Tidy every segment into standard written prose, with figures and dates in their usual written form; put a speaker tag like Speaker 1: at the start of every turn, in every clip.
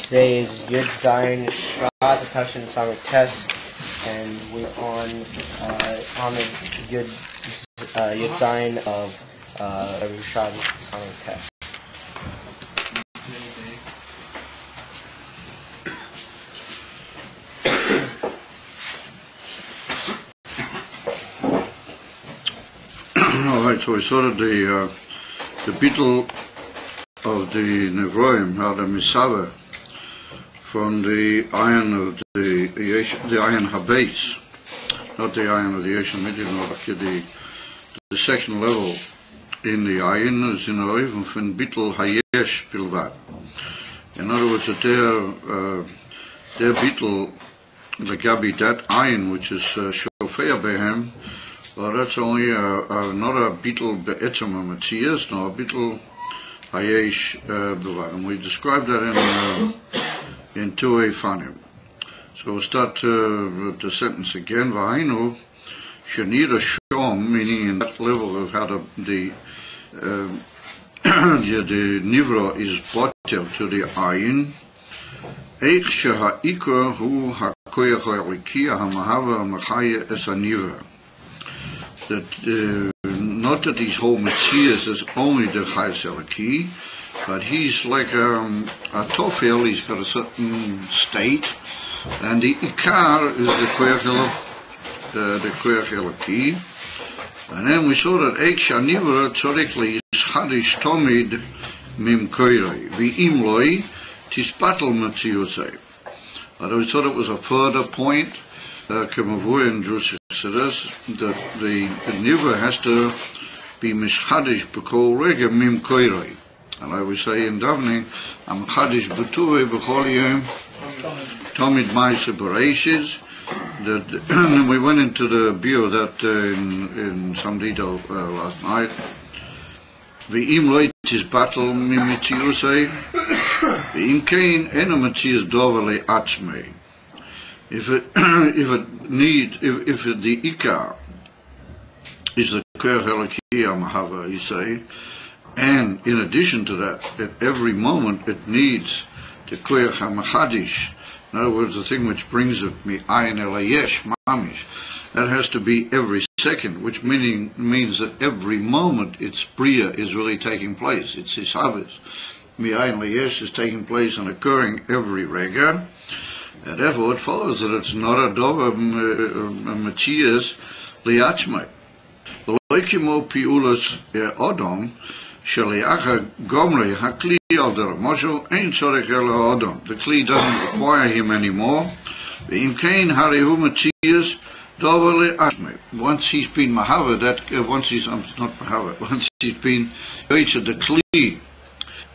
Speaker 1: Today is Yud Zayin Shvat, the question of Samech Tes, and we're on Yud Zayin of Shvat Samech Tes.
Speaker 2: All right, so we started the beetle of the Nevroim, how the Misava, from the iron of the iron Habes, not the iron of the Yeshon Midian, but the second level in the iron is in the even from beetle Hayesh Bilvat. In other words, that their beetle, the Gabi, that iron which is Shofea Behem, well, that's only not a beetle be'etzem Matzias, nor a beetle Hayesh Bilvat. And we described that in 2a Fanim. So we'll start the sentence again. V'hainu shenira shom, meaning in that level of how the nivra is botel to the ayin. Eich sheha'ikor hu ha'koyach ha'eliki ha'mahava ha'machaya es ha'nivra. That not that his whole Matthias is only the Chayes Eliki, but he's like a tofel. He's got a certain state, and the Ikar is the Koyach Eliki. And then we saw that Eik Shanivra Tzorek Le'Yischadish Tomid Mim Koyrei V'im Loi Tispatel Matziosei. We thought it was a further point. Kemavur in Jewish Exodus, that the Nivra has to be Mishchadish B'kol Rega Mim Koyrei. And I would say in davening, Am Chadish B'tuve B'chol Yom Tomid Ma'aseh Bereishis. That we went into the view of that in some detail last night. V'im Loi Tisbatel Mim Mitziusei V'im Kein Eno Mitzius Dover Le'atzmei. If the Ikar is the Koyach Eliki HaMahava, you say, and in addition to that, at every moment it needs the Koyach HaMachadish, in other words, the thing which brings it Mi'ayin El Hayesh, Mamish, that has to be every second, which means that every moment its Bria is really taking place, its Hisavas. Mi'ayin El Hayesh is taking place and occurring every Rega. And therefore it follows that it's not a dova Matthias liachmei. Loikimo piulas odom sheliacha gomrei hakli al der moshe ein tzorech el odom. The kli doesn't require him anymore. Ve'im kein harihu Matthias dova liachmei. Once he's been mahava, once he's been yoytze the kli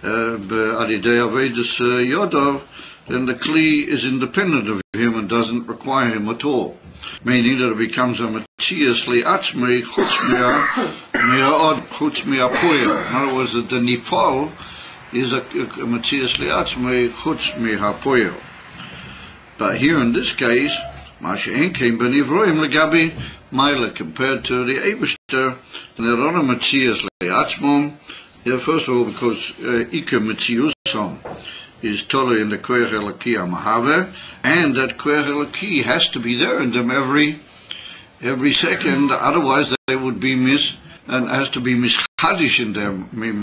Speaker 2: adidei avedus yodov, then the Kli is independent of him and doesn't require him at all. Meaning that it becomes a Matthias li'atzmei chutz mi'apoya. In other words, that the Nifal is a Matthias li'atzmei chutz mi'apoya. But here in this case, Ma'ashe'en came b'nivroim legabi Maila, compared to the Eibishter, and they're not a Matthias li'atzmom. First of all, because Ika Mitziusom is totally in the Koyach Eliki HaMahave, and that Koyach Eliki has to be there in them every second, otherwise they would be and has to be mischadish in them, meaning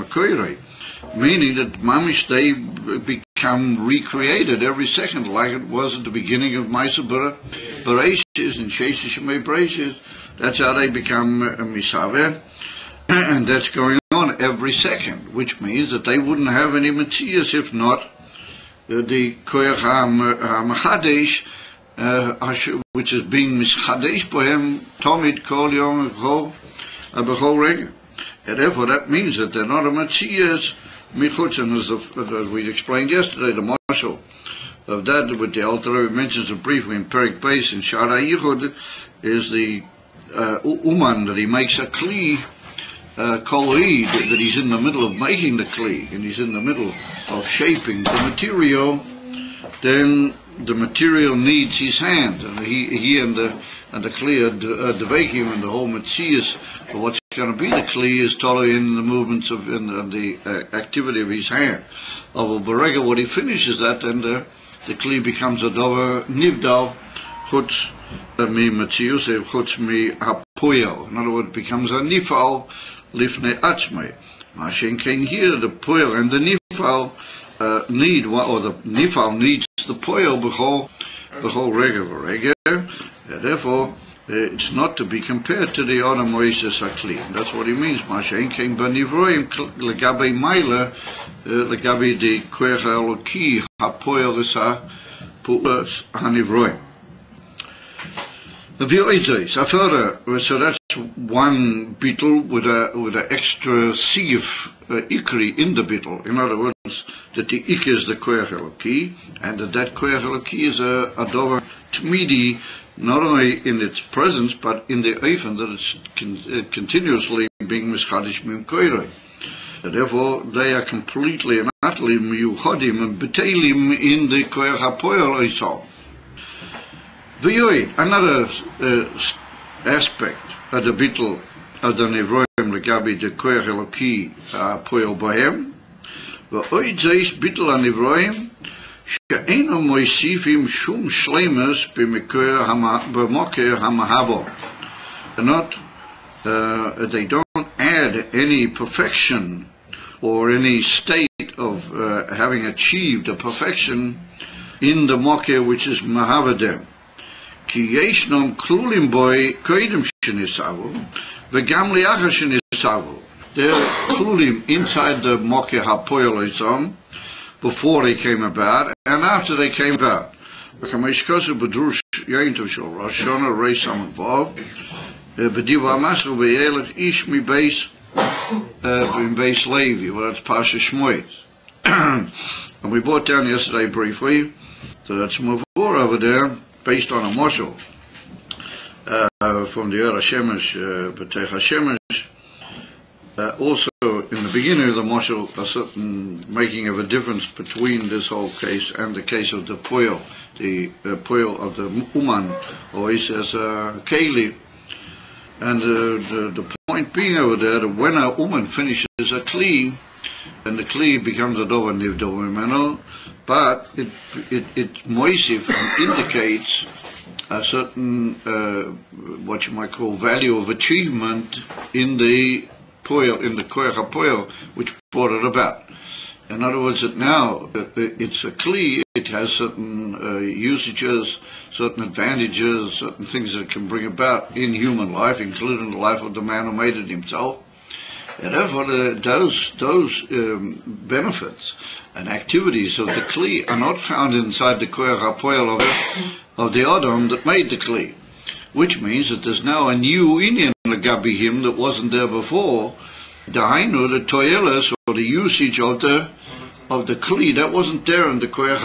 Speaker 2: that mamish they become recreated every second, like it was at the beginning of Ma'aseh Bereishis and Sheish Shemei Bereishis. That's how they become misaveh, and that's going on every second, which means that they wouldn't have any Matthias if not the Koyach HaMachadesh, which is being Mischadesh Bohem, Tomid Kol Yom B'chol Rega. And therefore that means that they're not a Matthias Michutz, and as we explained yesterday, the marshal of that with the Alter Rebbe mentions it briefly in Perik Beis in Shara Yichud is the Uman, that he makes a Kli Kol-Eid, that he's in the middle of making the Kli, and he's in the middle of shaping the material, then the material needs his hand, and he and the Kli, the vacuum and the whole Matthias, what's going to be the kli is totally in the movements of in the activity of his hand. Of Berega, what he finishes that, then the kli becomes a dover nivdal chutz mi metzius chutz mi hapoyel. In other words, it becomes a nifal lifnei atzmei. Mashen came here, the poyel and the nifal need, or the nifal needs the poyel b'chol rega. Therefore, it's not to be compared to the other Moises Hakli. That's what he means. Mashen came b'nivroim legabe maila legabe the koach ha'eloki hapoyel v'sa pu'as hanivroim. So that's one beetle with an extra sieve ikri in the beetle. In other words, that the ik is the koach eloki, and that koach eloki is a dover tmidi, not only in its presence but in the ofen that it's continuously being mischadish mim koiroi. Therefore, they are completely and utterly miyuchodim and betelim in the koach hapoyel oisal. Another aspect of the bittul of the nevroim legabi the koach eloki poel bohem, v'oid zeis bittul anevroim she'eno moisifim shum shleimus b'moker hamahavo. They don't add any perfection or any state of having achieved a perfection in the moker which is mahavadem. Ki yeshnom klulim boy koidem shenisavu, v'gam liachar shenisavu. They're klulim inside the moker hapoyel oisam before they came about and after they came about. V'kameshkosu b'drush yaintav shol Rosh Hashanah reis amavav b'diva amasru v'yelech ish mi beis Levi. Well, that's Pasha Shmoyes. And we brought down yesterday briefly that that's Mavur over there, based on a moshel from the Ur HaShemesh, B'tei HaShemesh. Also, in the beginning of the moshel, a certain making of a difference between this whole case and the case of the poil, of the uman, or he says keli. And the point being over there that when a uman finishes a kli, and the kli becomes a dover nivdov mimeno, but it moisif indicates a certain what you might call value of achievement in the poil, in the koach hapoil, which brought it about. In other words, that now it's a kli, it has certain usages, certain advantages, certain things that it can bring about in human life, including the life of the man who made it himself. And therefore, those benefits and activities of the kli are not found inside the koach hapoil of the Adam that made the kli, which means that there's now a new inyan legabi him that wasn't there before. The hainu, the toyeles, or the usage of the kli, that wasn't there in the koach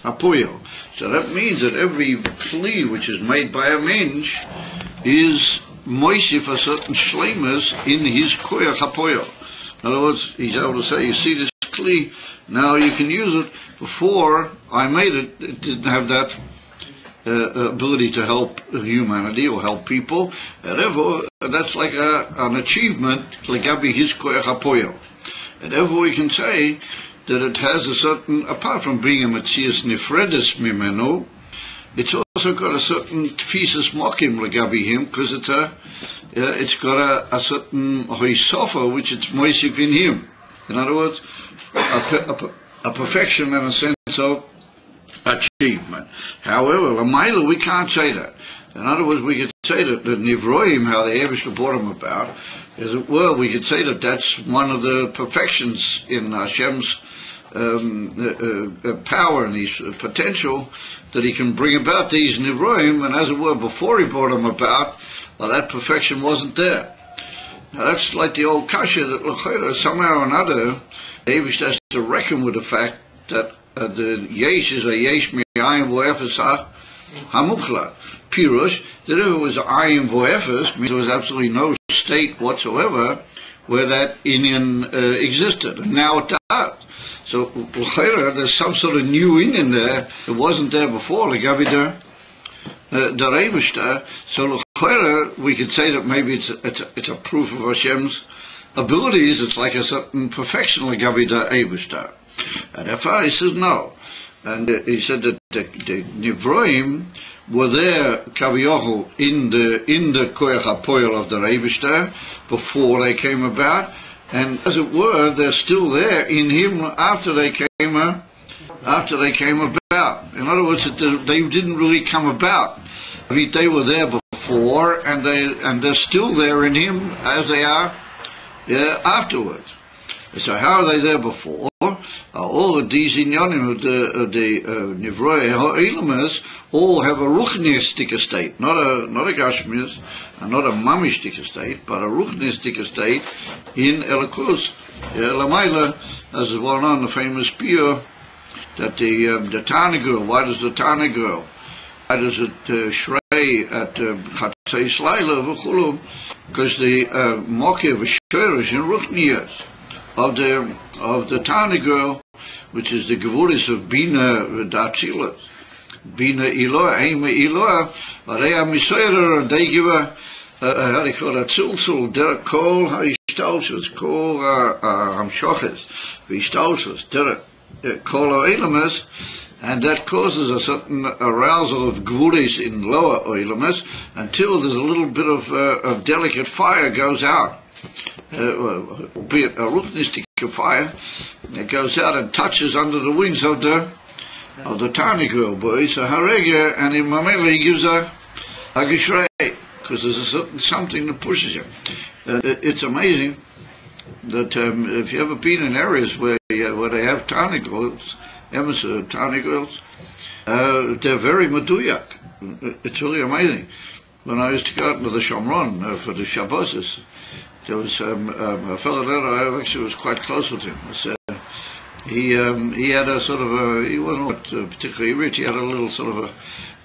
Speaker 2: hapoil. So that means that every kli which is made by a mensch is moisif a certain shleimus in his koach hapoil. In other words, he's able to say, you see this kli, now you can use it. Before I made it, it didn't have that ability to help humanity or help people. And therefore, that's like an achievement, legabi his koach hapoil. And therefore we can say that it has a certain, apart from being a metzias nifredes mimenu, it's also got a certain tfisus mokim legabi him, because it's got a certain hoisofa which it's moisif in him. In other words, a perfection and a sense of achievement. However, Lamaila, we can't say that. In other words, we could say that the Nivroim, how the Eibishter brought him about, as it were, we could say that that's one of the perfections in Hashem's power and his potential, that he can bring about these Nivroim, and as it were, before he brought them about, well, that perfection wasn't there. Now that's like the old kasha that somehow or another, the Eibishter has to reckon with the fact that the yesh is a yesh mi'ayim vo'efes hamuchla. Pirush, that if it was ayim vo'efes, means there was absolutely no state whatsoever where that inyan existed. And now it does. So there's some sort of new inyan there that wasn't there before, legabi the Eibishter. So L'Koira, we could say that maybe it's a proof of Hashem's abilities. It's like a certain perfection L'Gabi da Eibishter. And therefore he says no. And he said that the Nivroim were there, Kaviyohu, in the Koyach HaPoel of the Eibishter before they came about, and as it were, they're still there in him after they came about. In other words, they didn't really come about. They were there before, and they're still there in him as they are afterwards. So how are they there before? All these inyanim of the Nivroi Ha'elamas all have a ruchnistic state, not a gashmius, and not a mamishtic state, but a ruchnistic state in Elikus. Lamaila, as is well known, the famous piyur, that the Tana girl, why does the Tana girl, why does it shrei at Chatzeis Laila v'chulu? Because the Mokev Sherish in ruchniyas of the Tana girl, which is the Gevuris of Bina Datzilas, Bina Eloah, Eime Eloah, Vareya Misoyer, and they give how do you call that, Tzultzul, Derek Kol, Ha'ishtalshus, Kol Hamshoches, V'ishtalshus, Derek Kol Ha'elamas, and that causes a certain arousal of Gevuris in lower Oelamas until there's a little bit of delicate fire goes out. Albeit a ruchnistic fire, it goes out and touches under the wings of the Tani girl boy. So Harega, and in Mamela he gives a Gishrei, because there's a certain something that pushes him. It's amazing that if you ever been in areas where they have Tani girls, Tani girls, they're very meduyak. It's really amazing. When I used to go out into the Shomron for the Shabbos, there was a fellow there I actually was quite close with him. He had a sort of he wasn't particularly rich. He had a little sort of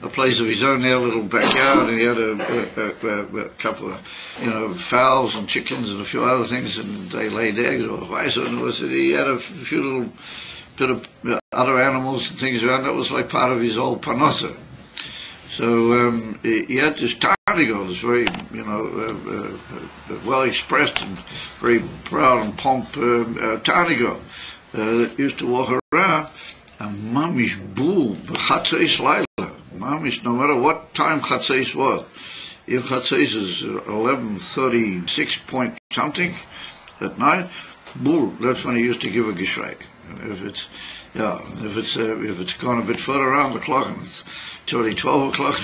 Speaker 2: a place of his own there, a little backyard, and he had a couple of fowls and chickens and a few other things, and they laid eggs or vice. And he had a few little bit of other animals and things around. That was like part of his old panosa. So he had this Tani girl, this very, well expressed and very proud and pomp Tani girl that used to walk around, and mamish boo, Chatzeis Laila, mamish, no matter what time Chatzeis was. If Chatzeis is 11:36 point something at night, boo, that's when he used to give a gishrei. If it's gone a bit further around the clock and it's already 12 o'clock,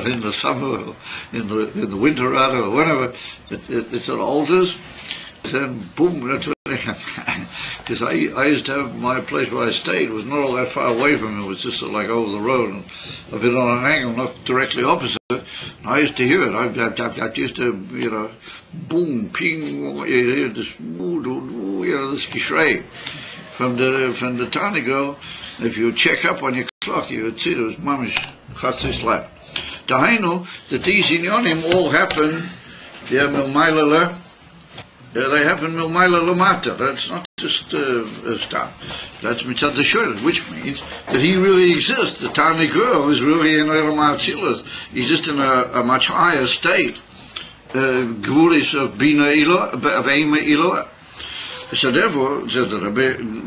Speaker 2: in the summer or in the winter rather, or whenever it's at altars, then boom, that's what they have. Because I used to have my place where I stayed was not all that far away from it. It was just sort of like over the road and a bit on an angle, not directly opposite. And I used to hear it. I used to, boom, ping, you hear this, this gishrei from the Tani girl. If you check up on your clock, you would see there was mamish Chatzeis Laila. Dahainu, that these inyonim all happen, they happen milmaila lamata. That's not just stuff. That's mitzad the shur, which means that he really exists. The Tani girl is really in Elam HaAtzilas. He's just in a much higher state. Gevulis of Bina Eloah, of Eime Eloah. So therefore,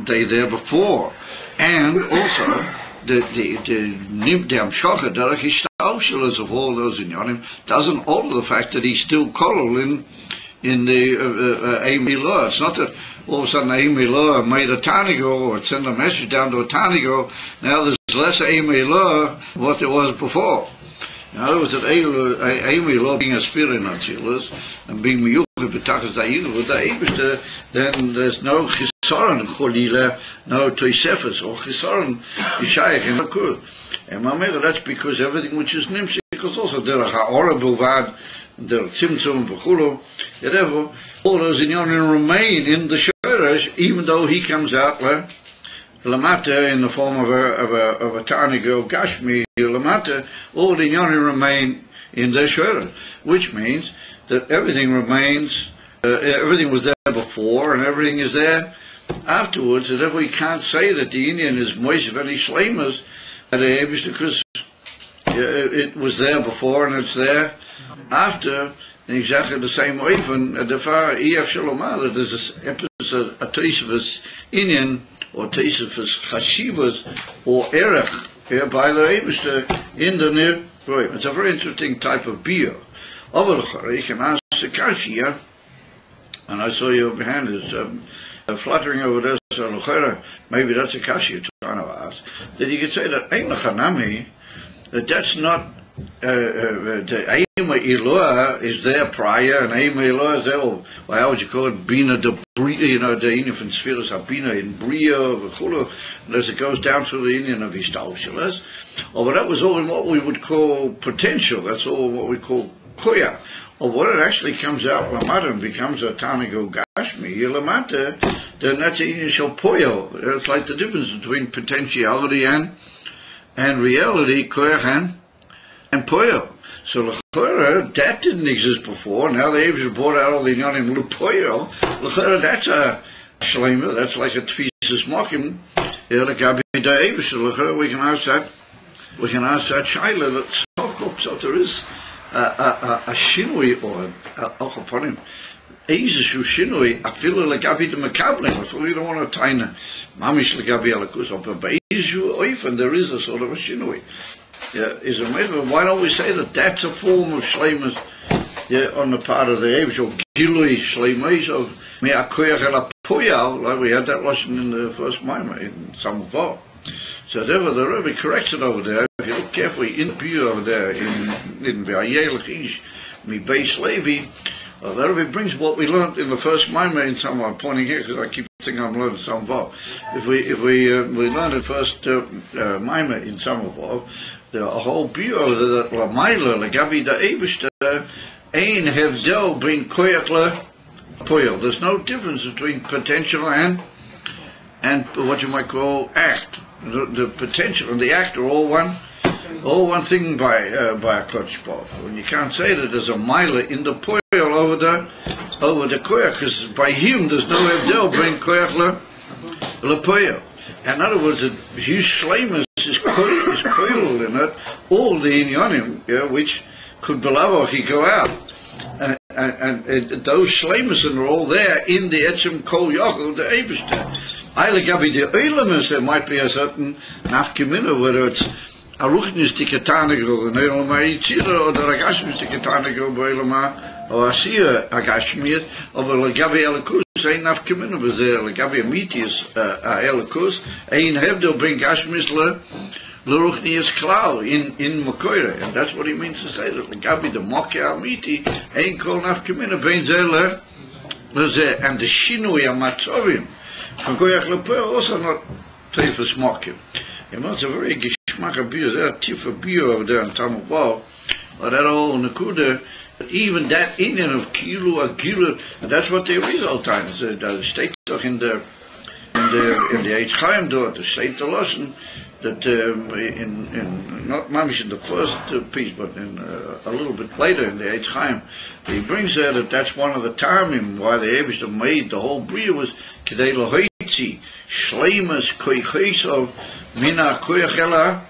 Speaker 2: they there before, and also the Amshocha Derech Hishtalshelas of all those inyanim doesn't alter the fact that he's still kolol in the Eime Eloah. It's not that all of a sudden Eime Eloah made a Tani girl or sent a message down to a Tani girl. Now there's less Eime Eloah than what there was before. In other words, that Eime Eloah being a spirit in Atzilas and being miyuchad b'tachas da'inu with the then there's no chisaron cholila, no toisefes or chisaron yishayach in Hakur. And Mamera, that's because everything which is nimshik is also derech ha'ora b'uvad, derech tzimtzum v'chulu. Therefore, all those inyanim remain in the shoresh, even though he comes out lamata in the form of a Tani girl, Gashmi lamata, all the inyanim remain in their shoresh, which means that everything remains, everything was there before and everything is there afterwards. And therefore we can't say that the Indian is moish very shleimas at the Abish, because it was there before and it's there after, in exactly the same way. From the far EF Shalomah, that there's this episode, a Tosefus Inyan, or Tosefus Chashivas, or Erech, by the Eibishter in the Nir Roim. It's a very interesting type of beer. You can ask the Kashia, and I saw your hand is fluttering over there, so maybe that's a Kashia you're trying to ask. That you could say that Ein Lachanami, that's not the Eima Eloah is there prior, and Eima Eloah is there, or how would you call it, Bina de Bria, the Indian from Spheres are Bina in Bria, as it goes down through the Indian of Istaushlas. But that was all in what we would call potential, that's all what we call Koya. Or what it actually comes out Lamata and becomes a Tanigo Gashmi, Lamata, then that's an initial Poyo. It's like the difference between potentiality and reality, Koyach and Poyo. So L'chora, that didn't exist before. Now the Abish brought out all the Yonim L'poyo. L'chora, that's a Shlema, that's like a Tfisis Mokim. L'gabi da Abish. L'chora, we can ask that Shaila, that so there is a Shinui, or upon him. Eizeshu Shinui, afilu l'gabi de Makablim. Afilu, you don't want to tie Mamish l'gabi alakus, but Eizeshu Oifen, there is a sort of a Shinui. Is amazing. Why don't we say that that's a form of shleimus on the part of the Abish, or gilui shleimus of me'akoyach el apoyal, like we had that lesson in the first Maimah in Samach. So therefore the Rebbe corrects it over there. If you look carefully in the view over there in V'ayelech Ish mi Beis Levi, the Rebbe brings what we learned in the first Maimah in Samach. I'm pointing here because I keep thinking I'm learning Samach. If we learned the first Maimah in Samach, the whole view that Lamaila, Lagabi da Eibishter, Ein Hevdel bin Koyach Poyel. There's no difference between potential and what you might call act. The potential and the act are all one thing by a Kodesh Baruch. When you can't say that there's a Maila in the Poyel over the Koyach, because by him there's no Hevdel bin Koyach le Poyel. In other words, his shleimus is koil in it, all the inyanim, which could he go out, and those shleimus are all there in the etzim kol yochel the Eibishter. Gabi the oilemus, there might be a certain nafkemina, whether it's a ruchnis dikatanigo, an oilema yitzira, or the ragashmis dikatanigo, boilema, or asir agashmiyat, or the Gabi alakus. Ein nafkemina bezer legabi amitius elikus ein hevdel ben gashmis leruchnius klau in makoire, and that's what he means to say that legabi the mokke amiti ein kol nafkemina ben zer leze, and the shinui amatzovim from koyach lepoel also not teifus mokke. It's a very gishmach beer, there tifa beer over there in Tamabal, or that whole nekuda. Even that Indian of Kilu Agilu, and that's what they read all the time. The state in the Eitz Chaim door, the state the lesson that in not mamish in the first piece, but in a little bit later in the Eitz Chaim, he brings there that that's one of the tarmim why the Eibishter made the whole bria was kedei loheitzi shleimus koiches of mina koyach ela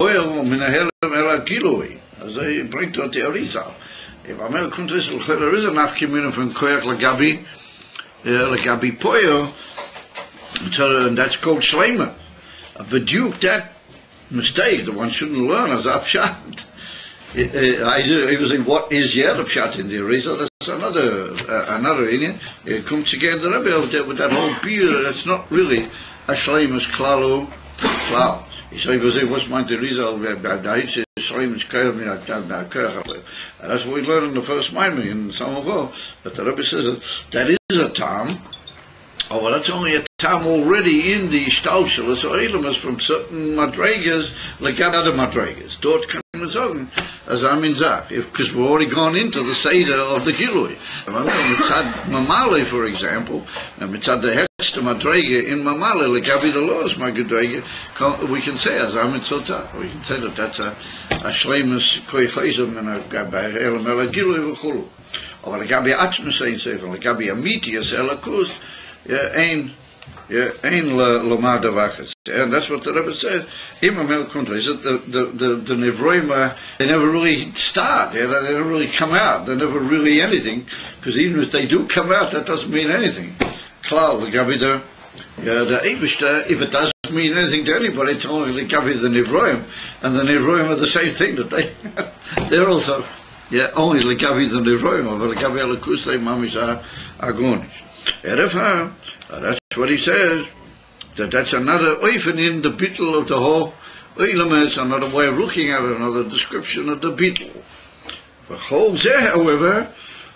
Speaker 2: oil mina helem ela gilui, as they bring to the Arizal. If I'm there is a nafkemina from koyach lagabi poyo, and that's called shleima. But Duke, that mistake that one shouldn't learn as Apshat. I was saying, what is yet Apshat in the Arizal? That's another Indian. It comes again the Rebbe over there with that whole beer. That's not really a shleimus klalo. So he goes, what's my Arizal? That's what we learned in the first Maimah in Samach. But the Rebbe says that is a tam. Oh, well, that's only a tam already in the Staushel, so Elamas from certain madregas, like other madregas. Dort can sagen, as I'm in Zach, because we've already gone into the Seder of the Gilui. Mitzad Mamale, for example, and Mitzad the Hechster Madrega in Mamale, like Gabi the Laws, my Madrega, we can say, as I'm in Sotah, we can say that that's a Shleimus Koichesum and a Gabi Elamela Gilui V'chulu. Or the Gabi Atzmus Ein Sefer, the Gabi Amitius Elakus, ein Ein lomar davachas. And that's what the Rebbe said. Imam Kuntra is that the Nevroim, they never really start. They never really come out. They're never really anything. Because even if they do come out, that doesn't mean anything. Klar, the Eibishter, if it doesn't mean anything to anybody, it's only the Gabi the Nevroim, and the Nevroim are the same thing, that they're also, only the Gabi the Nevroim, but the Gabi Alakus, they mamish are Agonish. That's what he says, that's another oifen in the bittel of the whole Oilam, another way of looking at it, another description of the bittel. For whole zeh, however,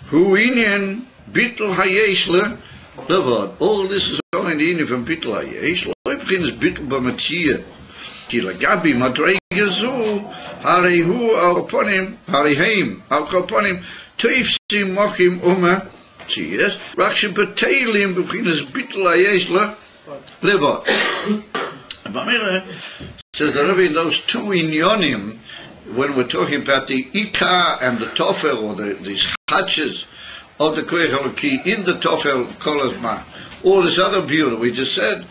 Speaker 2: hu inyan bittel hayeshle, all this is only in the inyan from bittel hayesh, begins bittel b'matziyah, ki lagabi madrega zu, harei hu al koponim, harei heim al koponim, teifsim mochim uma, yes, Rakshin Patelim begins bittel hayesh levad. Bamila says that in those two inyonim, when we're talking about the Ikar and the Tofel, or these hatches of the Koyach Eloki in the Tofel Kolazma, all this other beauty we just said,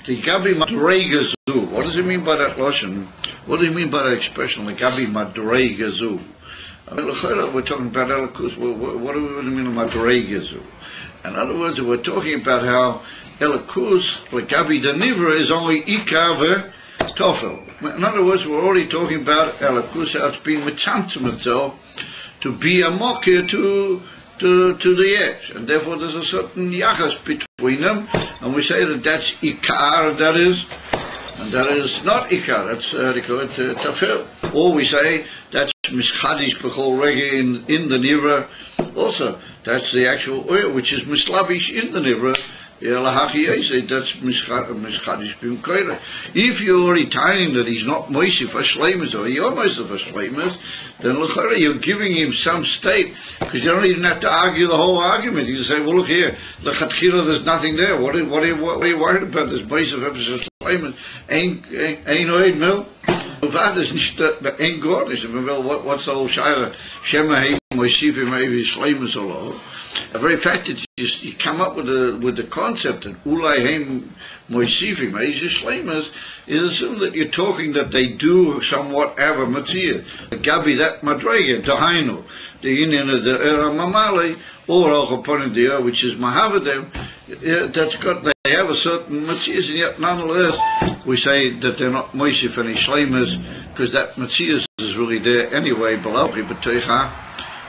Speaker 2: the Gabi Madregazu. What does it mean by that lotion? What do you mean by that expression, the Gabi Madregazu? We're talking about Elikus. What do we mean by Madregazu? In other words, we're talking about how Elikus, like Gabi the Nivra, is only Ikar Tofel. In other words, we're already talking about Elikus, how it's being mitzantzim itself to be a mocker to the edge, and therefore there's a certain yachas between them, and we say that that's Ikar, and that is not Ikar, that's they call it Tafel. Or we say that's Mischadish B'chol Rege in the Nivra, also that's the actual oil which is Mislabish in the Nivra. That's Mischadish B'mkoira. If you're already telling that he's not Moisi for Shleimus, or you're Moisi for Shleimus, then you're giving him some state, because you don't even have to argue the whole argument. You can say, well, look here, there's nothing there. What are you worried about? There's Moisi for Shleimus. Ain't oid mil? What's the whole Shire? Shema Heim Moisifim Heim Shleimus Allah. The very fact that you come up with the concept that Ulai Heim Moisifim Heim Shleimus is assumed that you're talking that they do somewhat have a matziyah. Gabi that madrega, Dahainu, the Indian of the Era Mamale, or Al Chaponim Dia, which is Mahavadem, that's got, they have a certain matziyah, and yet nonetheless we say that they're not Moisif and Shleimus, because that matziyah is really there anyway, below B'toicha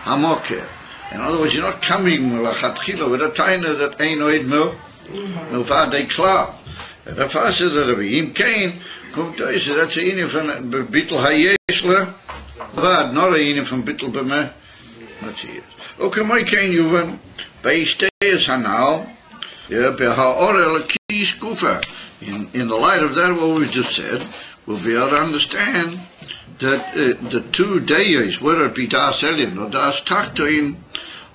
Speaker 2: Hamokeh. In other words, you're not coming with a taina that ain't oid mil they klar. And the first says that Him Kain, come to us, that's a inyan from bittel hayeshle, not a inyan from bittel b'meh matziyas. Okay, my Kain Yuvan, Beisteis Hanal, Beha'or Elakis Kufa. In the light of that, what we just said, we'll be able to understand that the two days, whether it be Das Elyon or Das Tachtoin,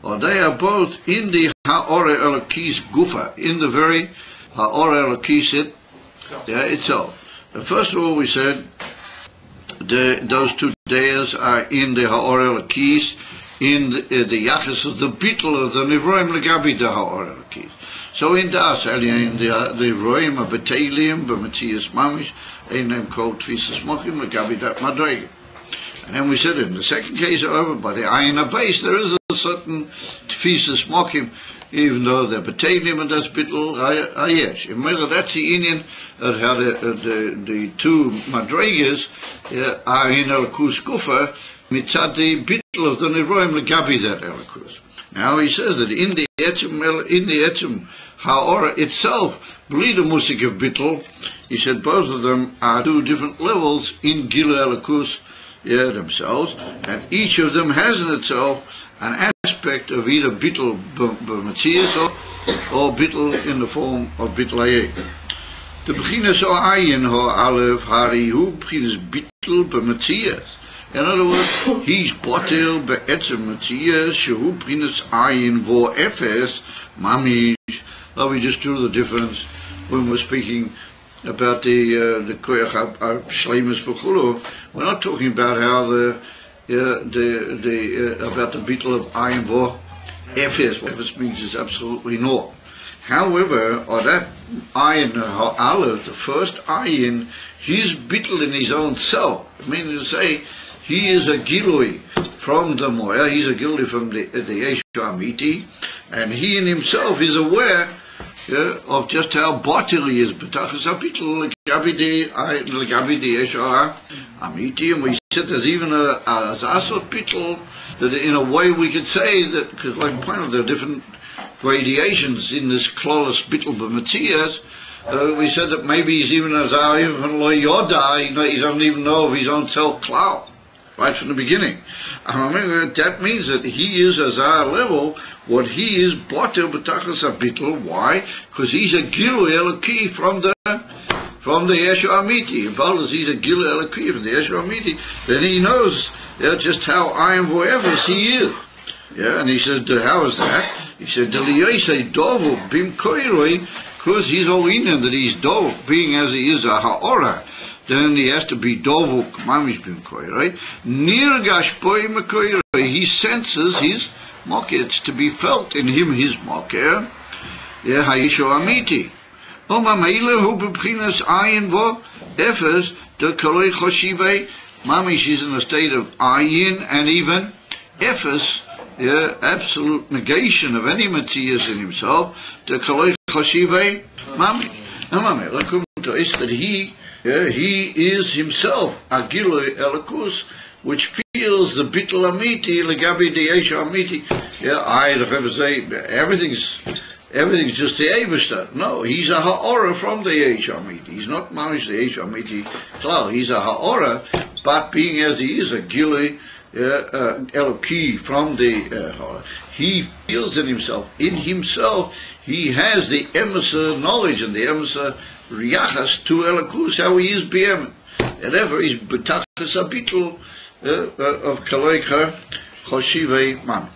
Speaker 2: or they are both in the Ha'or Elokis Gufa, in the very Ha'or Elokis itself. First of all, we said those two days are in the Ha'or Elokis, in the Yachas of the Bittel of the Nevroim Legabi the Ha'or Elokis. So in Das Elyon, the Nevroim are Betalium, B'Matzias Mamish, a name called Tvisas Mochim Legabi that Madrega. And then we said in the second case, however, by the Ayin base, there is a certain Tfisas Mokim, even though they're Betalium and that's Bittel Hayesh. In Mela, that's the Indian of how the two Madregas are in Elikus Kufa, mitzad the Bittel of the Nevroim Legabi that Elikus. Now he says that in the Etzim Ha'ora itself, b'li the musik of Bittel, he said both of them are two different levels in Gilu Elikus themselves, and each of them has in itself an aspect of either Bittel b'matzias or Bittel in the form of Bittel Hayeh. The beginnes o ayin ho alev hari hu beginnes Bittel b'matzias. In other words, he's botel be'etzem matzias shehu beginnes ayin vo efes mamish. Now we just drew the difference when we're speaking about the koyach shleimus v'chulu. We're not talking about how about the bittul of ayin vo efes. What efes means is absolutely naught. However, or that ayin ha'alev, the first ayin, he's bittul in his own self. Meaning to say, he is a gilui from the moya, he's a gilui from the Yeshu Amiti, and he in himself is aware of just how batil he is. B'tachas ha'bittul legabi the Yeshu Amiti, and we said there's even a zasot bittul, that in a way we could say that, because like point out there are different gradations in this klolus bittul b'metzias. We said that maybe he's even even lo yoda, he doesn't even know of his own self klal, right from the beginning. That means that he is azar level, what he is batel b'tachas habittul. Why? Because he's a gilu eloki from the Yeshu Amiti. If he's a gilu eloki from the Yeshu Amiti, then he knows just how I am forever he is. Yeah, and he said, how is that? He said, because he's all in that he's dovuk, being as he is a ha'ora, then he has to be dovuk, mamish bim koiroi. Nirgash boi mekoiroi, he senses his mokeh, it's to be felt in him, his mokeh. Yeah, ha'yeshu amiti. Oma meile hu b'bchinas ayin vo, efes, de koloi choshivei, mamish is in a state of ayin, and even efes, absolute negation of any materials in himself, the koloi choshivei mami. Lakum to is that he is himself a gilui elokus, which feels the bittul amiti legabi the Yeshu Amiti. I the Rebbe say everything's just the Eibishter. No, he's a ha'ora from the Yeshu Amiti. He's not mamish the Yeshu Amiti klal. He's a ha'ora, but being as he is a gilui Eloki from the he feels in himself. In himself, he has the emissar knowledge and the emissar riachas to Elokus, how he is b'emet. And therefore, he's b'tachas habittul of kaloicha choshivei man.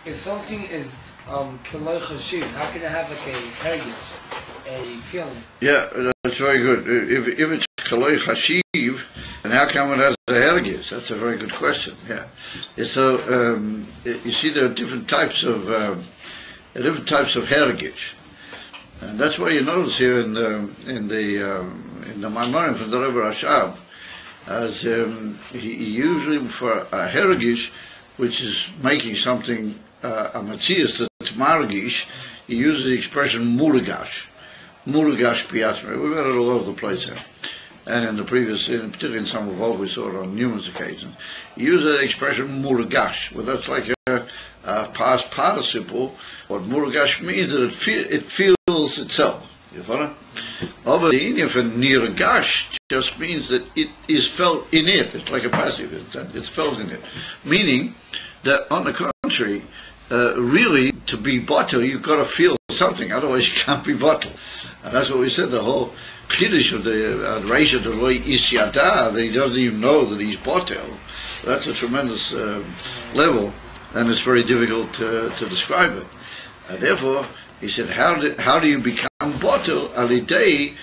Speaker 3: If something is kaloi choshiv, how can it have like a heritage, a feeling?
Speaker 2: Yeah, that's very good. If it's kaloi choshiv, and how come it has a hergis? That's a very good question. Yeah. So you see, there are different types of hergis, and that's why you notice here in the Maimorim from the Rebbe Rashab, as he usually for a hergis, which is making something a matzias that's margish, he uses the expression mulugash piatmer. We've had it all over the place here. And in the previous, particularly in some of what we saw it on numerous occasions, he used the expression mulugash. Well, that's like a past participle. What mulugash means that it feels itself. You follow? Over the Indian for nirgash just means that it is felt in it. It's like a passive. It's felt in it. Meaning that, on the contrary, really, to be batel, you've got to feel something, otherwise you can't be batel. And that's what we said, the whole kiddush of the Reisha de Loi Isyada, that he doesn't even know that he's batel. That's a tremendous level, and it's very difficult to describe it. Therefore, he said, how do you become batel? Alidei,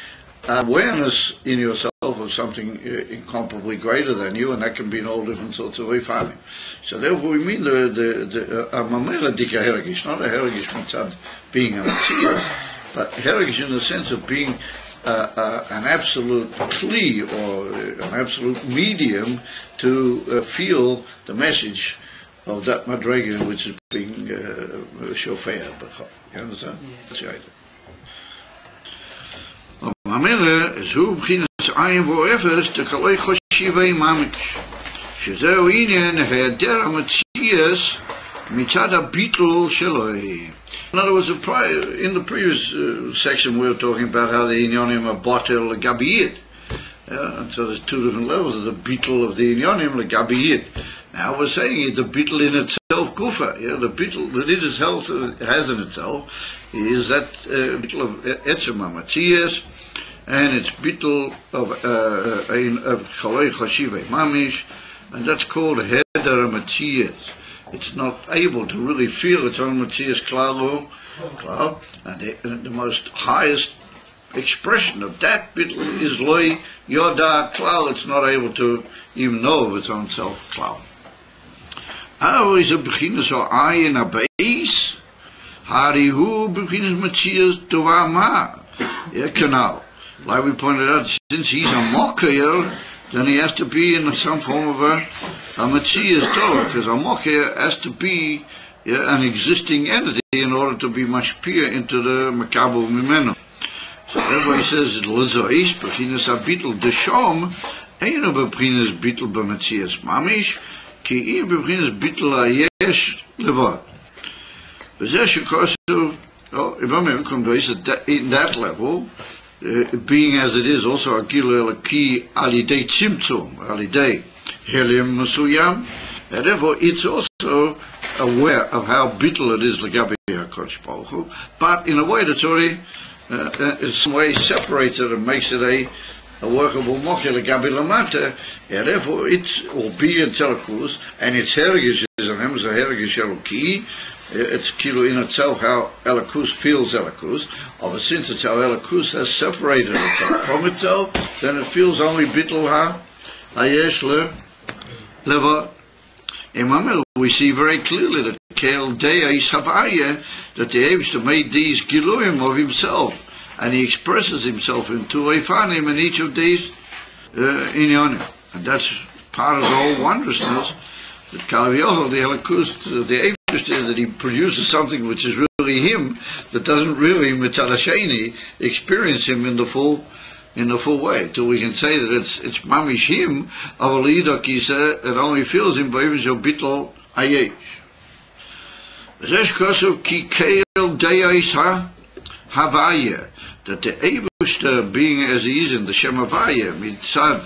Speaker 2: awareness in yourself of something incomparably greater than you, and that can be in all different sorts of refining. So therefore we mean the mamela dika herigish, not a herigish mitzad being a mitzvah, but herigish in the sense of being an absolute kli, or an absolute medium to feel the message of that madrega which is being shofea. You understand? That's the idea. Mamela is who begins ayin vo efes to kaloi choshivei mamish. Shezeu inyan he'eder hamatzias mitzad habitul sheloi. In other words, in the previous section we were talking about how the inyonim are batel legabiyit. And so there's two different levels of the bitul of the inyonim legabiyit. Now we're saying the bitul in itself gufa. The bitul that it has in itself is that bitul of etzem hamatzias, and it's bittul of chaloi chashivei mamish, and that's called heder matzias. It's not able to really feel its own matzias klal, and the most highest expression of that bittul is loi yoda klal. It's not able to even know of its own self klal. How is a beginner so ayin abeis Harihu b'chinas Matthias Tovama. Yeah, canal. Like we pointed out, since he's a mocker, then he has to be in some form of a Matthias Tov, because a mocker has to be an existing entity in order to be mashpia into the Makabo Mimeno. So everybody says, L'zois, b'chinas ha-bitl deshom, eino b'chinas bitl b'Matthias mamish, ki im b'chinas bitl ha-yesh levad. V'zeh shekosu, in that level, being as it is also a gilul elaki alidei tzimtzum, alidei helium musuyam, and therefore it's also aware of how bittul it is legabi HaKadosh Baruch Hu, but in a way that's already in some way separates it and makes it a workable mochel legabi lamata, and therefore it's will be in Telakus, and its heritage is an emza heritage eloki. It's kilo in itself how Elikus feels Elikus. But since it's how Elikus has separated itself from itself, then it feels only bittul ha-yesh leva. In Mamel, we see very clearly that Kel Deya is Havaya, that the Eibishter made these Giluim of himself, and he expresses himself in two Eifanim in each of these Inyanim. And that's part of the whole wondrousness that Kalav the Elikus, the Eibishter, that he produces something which is really him, that doesn't really Mitzad experience him in the full way. Till we can say that it's mamish him, avalida kisa, it only feels him by even bittul ayesh. Zesh kosu ki keil deyais havaya, that the Eibishter, being as he is in the Shem Havaya, mitzad,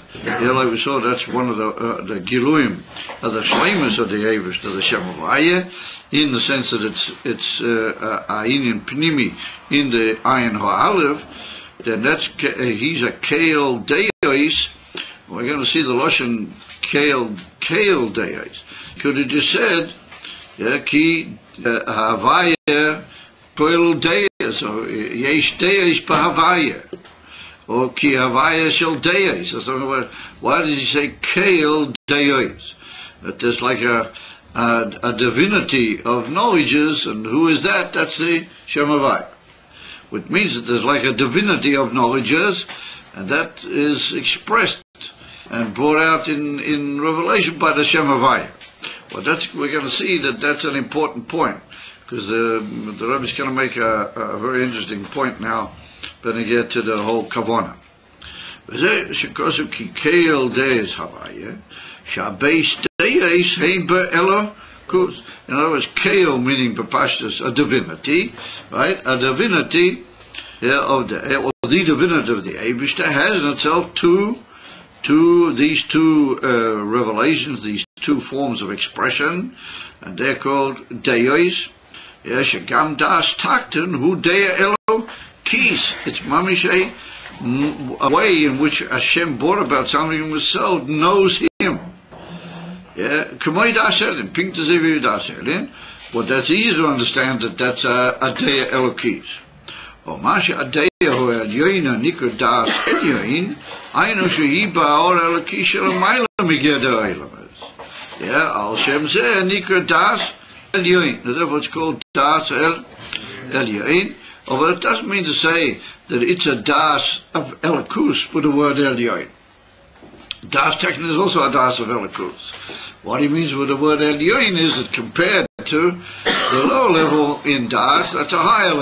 Speaker 2: like we saw, that's one of the Giluim, the Shleimus of the Eibishter, the Shem Havaya, in the sense that it's Ayin Pnimi in the Ayin Ha'alev, then that's he's a Keil Deis. We're going to see the Lashon Keil Deis. Could have just said, Ki Havaya Keil Deis, or Yesh Deis B'Havaya, or Ki Havaya Shel Deis. Why does he say Keil Deis? That there's like a divinity of knowledges, and who is that? That's the Shem Havaya. Which means that there's like a divinity of knowledges, and that is expressed and brought out in Revelation by the Shem Havaya. Well, we're going to see that that's an important point, because the Rebbe is going to make a very interesting point now when we get to the whole Kavanah. Shekosu ki keil deis Havaya, shabeis deis hein be'elo. In other words, Keo meaning Bapashtas, a divinity, right? A divinity of the divinity of the Eibishter has in itself these two revelations, these two forms of expression, and they're called Deos. Shagam das takten hu dea elo kis. It's mamish a way in which Hashem brought about something himself, knows him. But that's easy to understand that that's a Deya Elokis. Or Masha Adeya who had Yoina Nikr Das Elyoin, Ainu Shehiba or Elokis Shalamayla Migeda Elamas. Al Shem Zeh Nikr Das Elyoin. Therefore it's called Das Elyoin. But it doesn't mean to say that it's a Das of Elokus with the word Elyoin. Das technically is also a Das of Elikus. What he means with the word Elyoin is that compared to the lower level in Das, that's a higher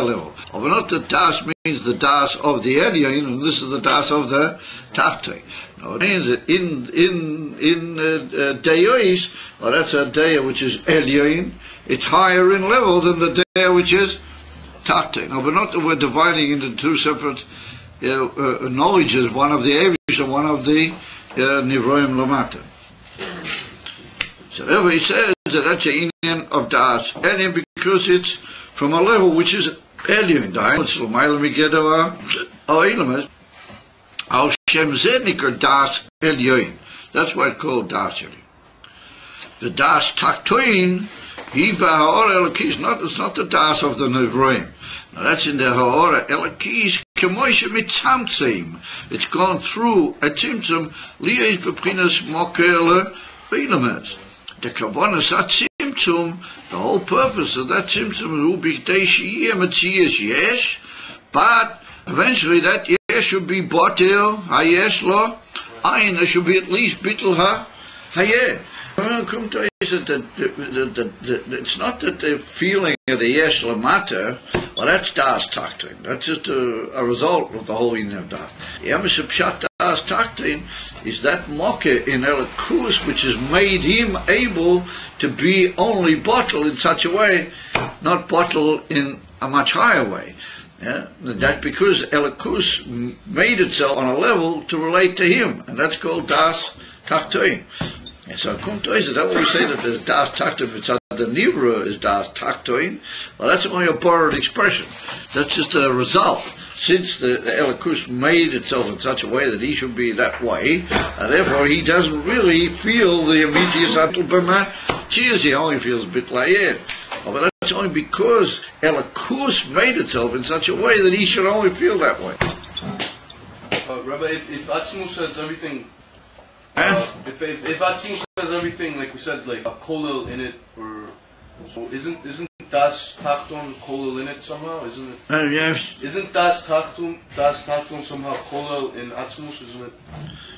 Speaker 2: level. But not that Das means the Das of the Elyoin, and this is the Das of the Tachtei. No, it means that in Deos, well, that's a Deya which is Elyoin, it's higher in level than the Deya which is Tachtei. No, but not that we're dividing into two separate knowledges, one of the Eivish and one of the Nivroim Lamata. So therefore he says that that's an Indian of Das Elyon, because it's from a level which is Elyon. It's L'mayla Migeda Oilamas. Al Shem Zednikar Das Elyon. That's why it's called Das Elyon. The Das Taktoin, Hiba Ha'or Elokis, it's not the Das of the Nivroim. Now that's in the Ha'ora Elokis Kemoisha Mitzamtzim. It's gone through a Tzimtzum Lies Beprinas Mokel Ilamas. The Kavanah Satzim tzimtzum, the whole purpose of that tzimtzum will be yes, but eventually that yes should be botel, hayes lo, ayin, there should be at least bittel ha, hayeh. It's not that the feeling of the yes lamata, well, that's das taktin. That's just a result of the whole in of das. The emes pshat das taktin is that mocker in elikus which has made him able to be only bottle in such a way, not bottle in a much higher way. Yeah? That's because elikus made itself on a level to relate to him, and that's called das taktin. And so, that when we say that there's das taktoin, it's the nivra is das taktoin. Well, that's only a borrowed expression. That's just a result. Since the elikus made itself in such a way that he should be that way, and therefore he doesn't really feel the immediate atul b'ma cheers. He only feels a bit layed. But that's only because elikus made itself in such a way that he should only feel that way.
Speaker 4: Rabbi, if Atzmus says everything. If Atzmus says everything, like we said, like a kolel in it, or so isn't das takton kolel in it somehow? Isn't it?
Speaker 2: Yes.
Speaker 4: Isn't das takton somehow kolel in Atzmus? Isn't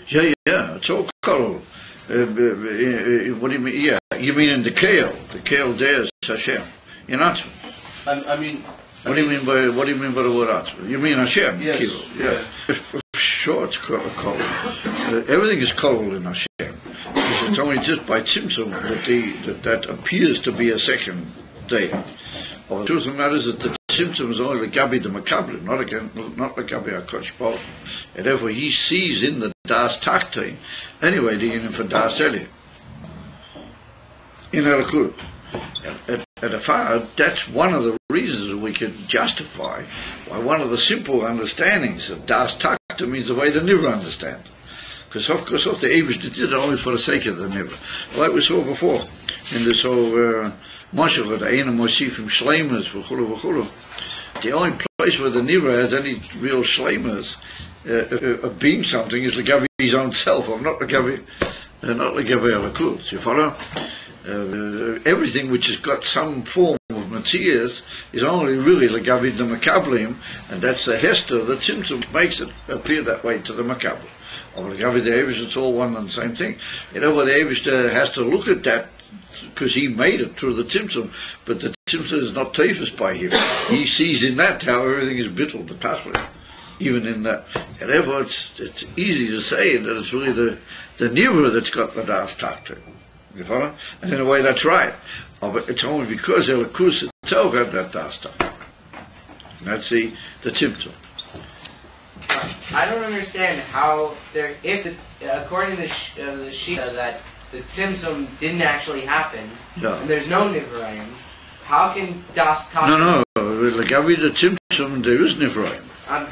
Speaker 4: it?
Speaker 2: Yeah, it's all kolel. What do you mean? Yeah, you mean in the kale? The kale there is Hashem in Atzmus.
Speaker 4: I mean.
Speaker 2: What do you mean by the word Atzmus? You mean Hashem?
Speaker 4: Yes.
Speaker 2: Kilo. Yeah. Sure, it's kolel. Everything is kolel in Hashem. It's only just by tzimtzum that appears to be a second day. Well, the truth of the matter is that the tzimtzum is only the gabi the makabel, not the gabi hakosh baruch. And therefore he sees in the das taktein anyway the union for das eliyah in elikud. At a far, that's one of the reasons that we can justify why one of the simple understandings of das takta means the way the nivra understands. Because of course the Eibush did it only for the sake of the nivra. Like we saw before in this whole Moshe with the Eina Mosifim Shleimas v'chulu. The only place where the nivra has any real shleimas of being something is the gavi his own self, or not the gavi alakud. You follow? Everything which has got some form of materials is only really the gavid the makablim, and that's the hester that tzimtzum makes it appear that way to the makablim. Or the gavid the Eibush, it's all one and the same thing. You know, where the Eibush has to look at that because he made it through the tzimtzum, but the tzimtzum is not teifus by him. He sees in that how everything is bittul b'tachlis. Even in that, and therefore it's easy to say that it's really the nivra that's got the das takta. You follow? And in a way that's right. But it's only because elikus itself had that das takta. That's the tzimtzum.
Speaker 5: I don't understand how there, according to the Shita that the tzimtzum didn't actually happen, and there's no nivrayim, how can das takta?
Speaker 2: No, Lagavi the tzimtzum there is nivrayim.
Speaker 5: But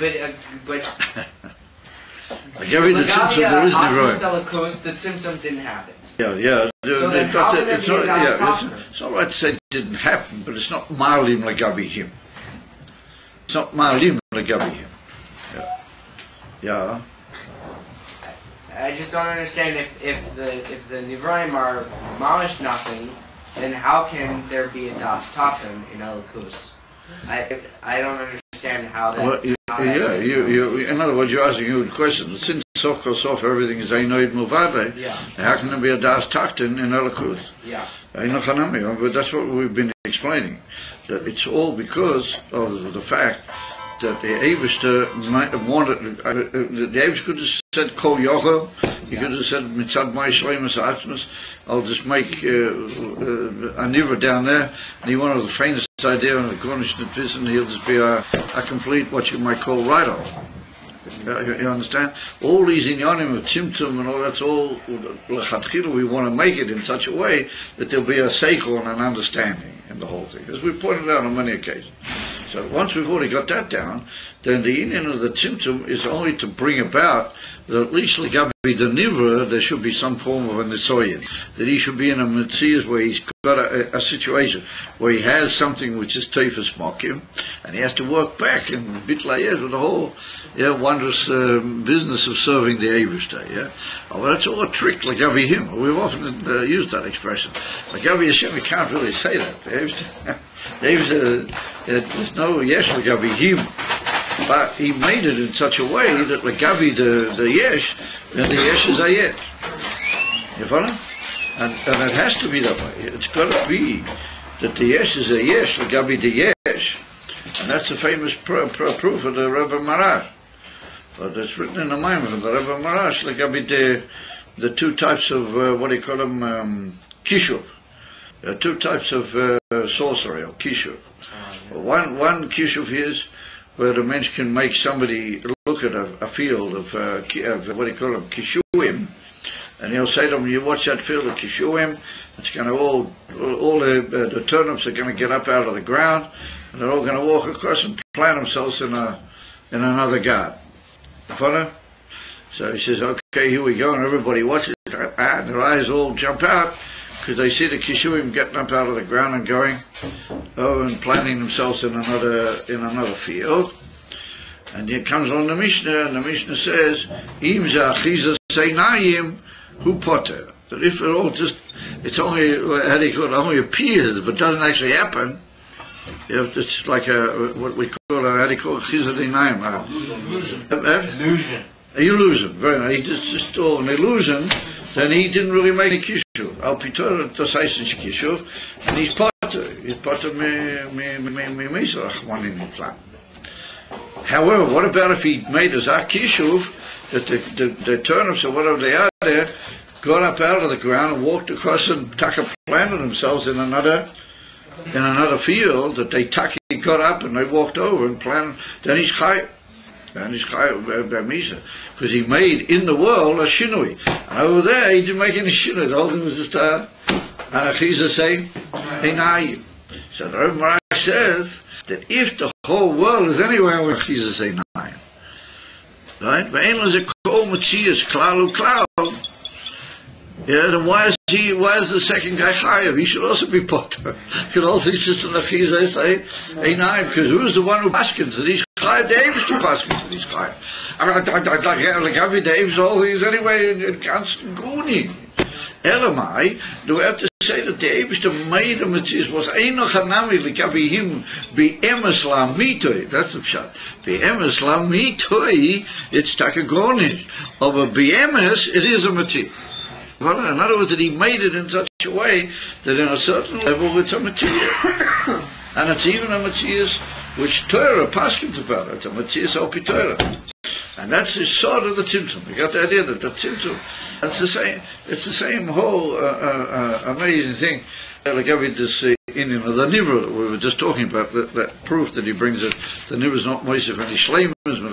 Speaker 2: Lagavi the tzimtzum there is nivrayim.
Speaker 5: The tzimtzum didn't happen.
Speaker 2: Yeah.
Speaker 5: So then how can there be a das takta?
Speaker 2: It's all right to say it didn't happen, but it's not malim Lagavi him. It's not malim Lagavi him. Yeah.
Speaker 5: I just don't understand if the nivrayim are mamish nothing, then how can there be a das takta in elikus? I don't understand how that.
Speaker 2: Well, you. In other words, you're asking a good question. Since sof everything is einoid muvade, how can there be a das takta in elikus?
Speaker 5: Yeah.
Speaker 2: But that's what we've been explaining. That it's all because of the fact that the Eibush wanted. The Eibush could have said Kol Yochel. He could have said Mitzad Mai Shleimus Atzmus. I'll just make a nivra down there. And he wanted the faintest idea on the Cornish Nitvis, and he'll just be a complete what you might call write-off. You understand? All these inyanim of tzimtzum and all that's all l'chatchila. We want to make it in such a way that there'll be a seichel and an understanding in the whole thing, as we pointed out on many occasions. So once we've already got that down, then the union of the Tzimtzum is only to bring about that at least Legabi the Nivra, there should be some form of a Nisoyan. That he should be in a Metzias where he's got a situation where he has something which is Teifus Mokim, and he has to work back in Bitlayet with the whole wondrous business of serving the Eivishter. Well, that's all a trick, Legabi him. We've often used that expression. Legabi Hashem, we can't really say that. There's no Yesh Legabi him. But he made it in such a way that Legabi the Yesh, and the Yesh is a Yet. You follow? And it has to be that way. It's got to be that the Yesh is a Yesh, Legabi the Yesh. And that's the famous proof of the Rebbe Marash. But it's written in the Maimon of the Rebbe Marash, Legabi the two types of, what do you call them, Kishuv. There are two types of sorcery, or Kishuv. One Kishuv is where the mensch can make somebody look at a field of what do you call them, Kishuim, and he'll say to them, you watch that field of Kishuim, it's going to all the turnips are going to get up out of the ground, and they're all going to walk across and plant themselves in another garden. Follow? So he says, okay, here we go, and everybody watches, and their eyes all jump out, because they see the Kishuim getting up out of the ground and going over and planting themselves in another field. And here comes on the Mishnah, and the Mishnah says, Im za'achiza seinayim hu poter. That if it all just, it's only, how do you call it, only appears, but doesn't actually happen, it's like what we call how do you call it, chiza deinayim?
Speaker 5: Illusion.
Speaker 2: Illusion, very nice. He just all an illusion, then he didn't really make a kishuv. Al pitor tosaisin kishuv, and he's potter. He's potter me mizrach one in Islam. However, what about if he made a kishuv that the turnips or whatever they are there got up out of the ground and walked across and planted themselves in another field that they got up and they walked over and planted? Then he's chayav. And he's because he made in the world a shinui, and over there he didn't make any shinui. The whole thing was just Chiza saying Einayim. So the Rebbe Marash says that if the whole world is anywhere with Chiza saying Einayim, right? Ve'en leze kol metzias klal uklal. Then why is the second guy chayav? He should also be potter. He could also just in the Chiza say Einayim, because who's the one who paskins that he's chayav? The Eivish to paskins that he's chayav. Legabi the Eivish all things anyway in constant gooning. Elamai, do we have to say that the Eivish made a mitzvah was eino chanami legabi him be emes lamitoi? That's the pshat. Be emes lamitoi, it's takagonish. Over be emes, it is a mitzvah. In other words, that he made it in such a way that in a certain level it's a mitzvah. And it's even a mitzvah which Torah paskins about it. It's a mitzvah al pi Torah. And that's the sort of the Tzimtzum. You got the idea that the Tzimtzum, it's the same whole amazing thing. Like this Indian of the Nivra that we were just talking about, that proof that he brings that the Nivra is not moist of any shleimus, but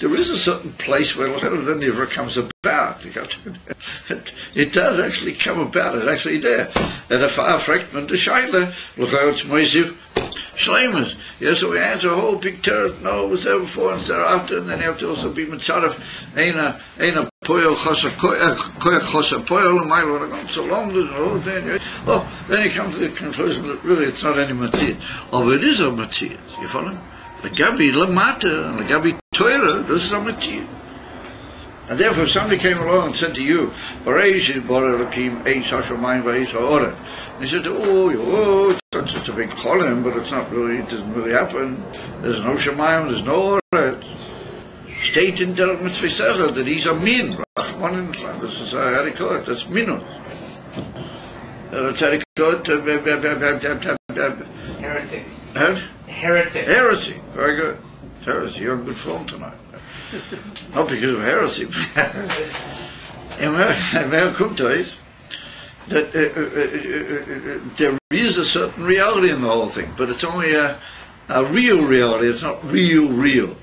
Speaker 2: there is a certain place where the Nivra comes about. It does actually come about. It's actually there. And the far fragment, the shaila, look how it's moist of shleimus. So we answer a whole big terror. No, it was there before and it's there after, and then you have to also be mitzaref. Eina poil chosa poil so long then you come to the conclusion that really it's not any material. Oh, but it is a material. You follow? Legabi lamata and legabi Torah, this is a material. And therefore, if somebody came along and said to you, "Bareish is bara lakim eish hashamayim v'eish ha'orah," he said, "Oh, it's just a big cholim, but it's not really. It doesn't really happen. There's no shamayim, there's no orah." State in Derech Mitzvah that he's a min. This is how they call it. That's minus. That's how they call it.
Speaker 5: Heretic.
Speaker 2: Huh?
Speaker 5: Heretic.
Speaker 2: Heresy. Very good. Heresy. You're on good form tonight. Not because of heresy. That there is a certain reality in the whole thing, but it's only a real reality. It's not real.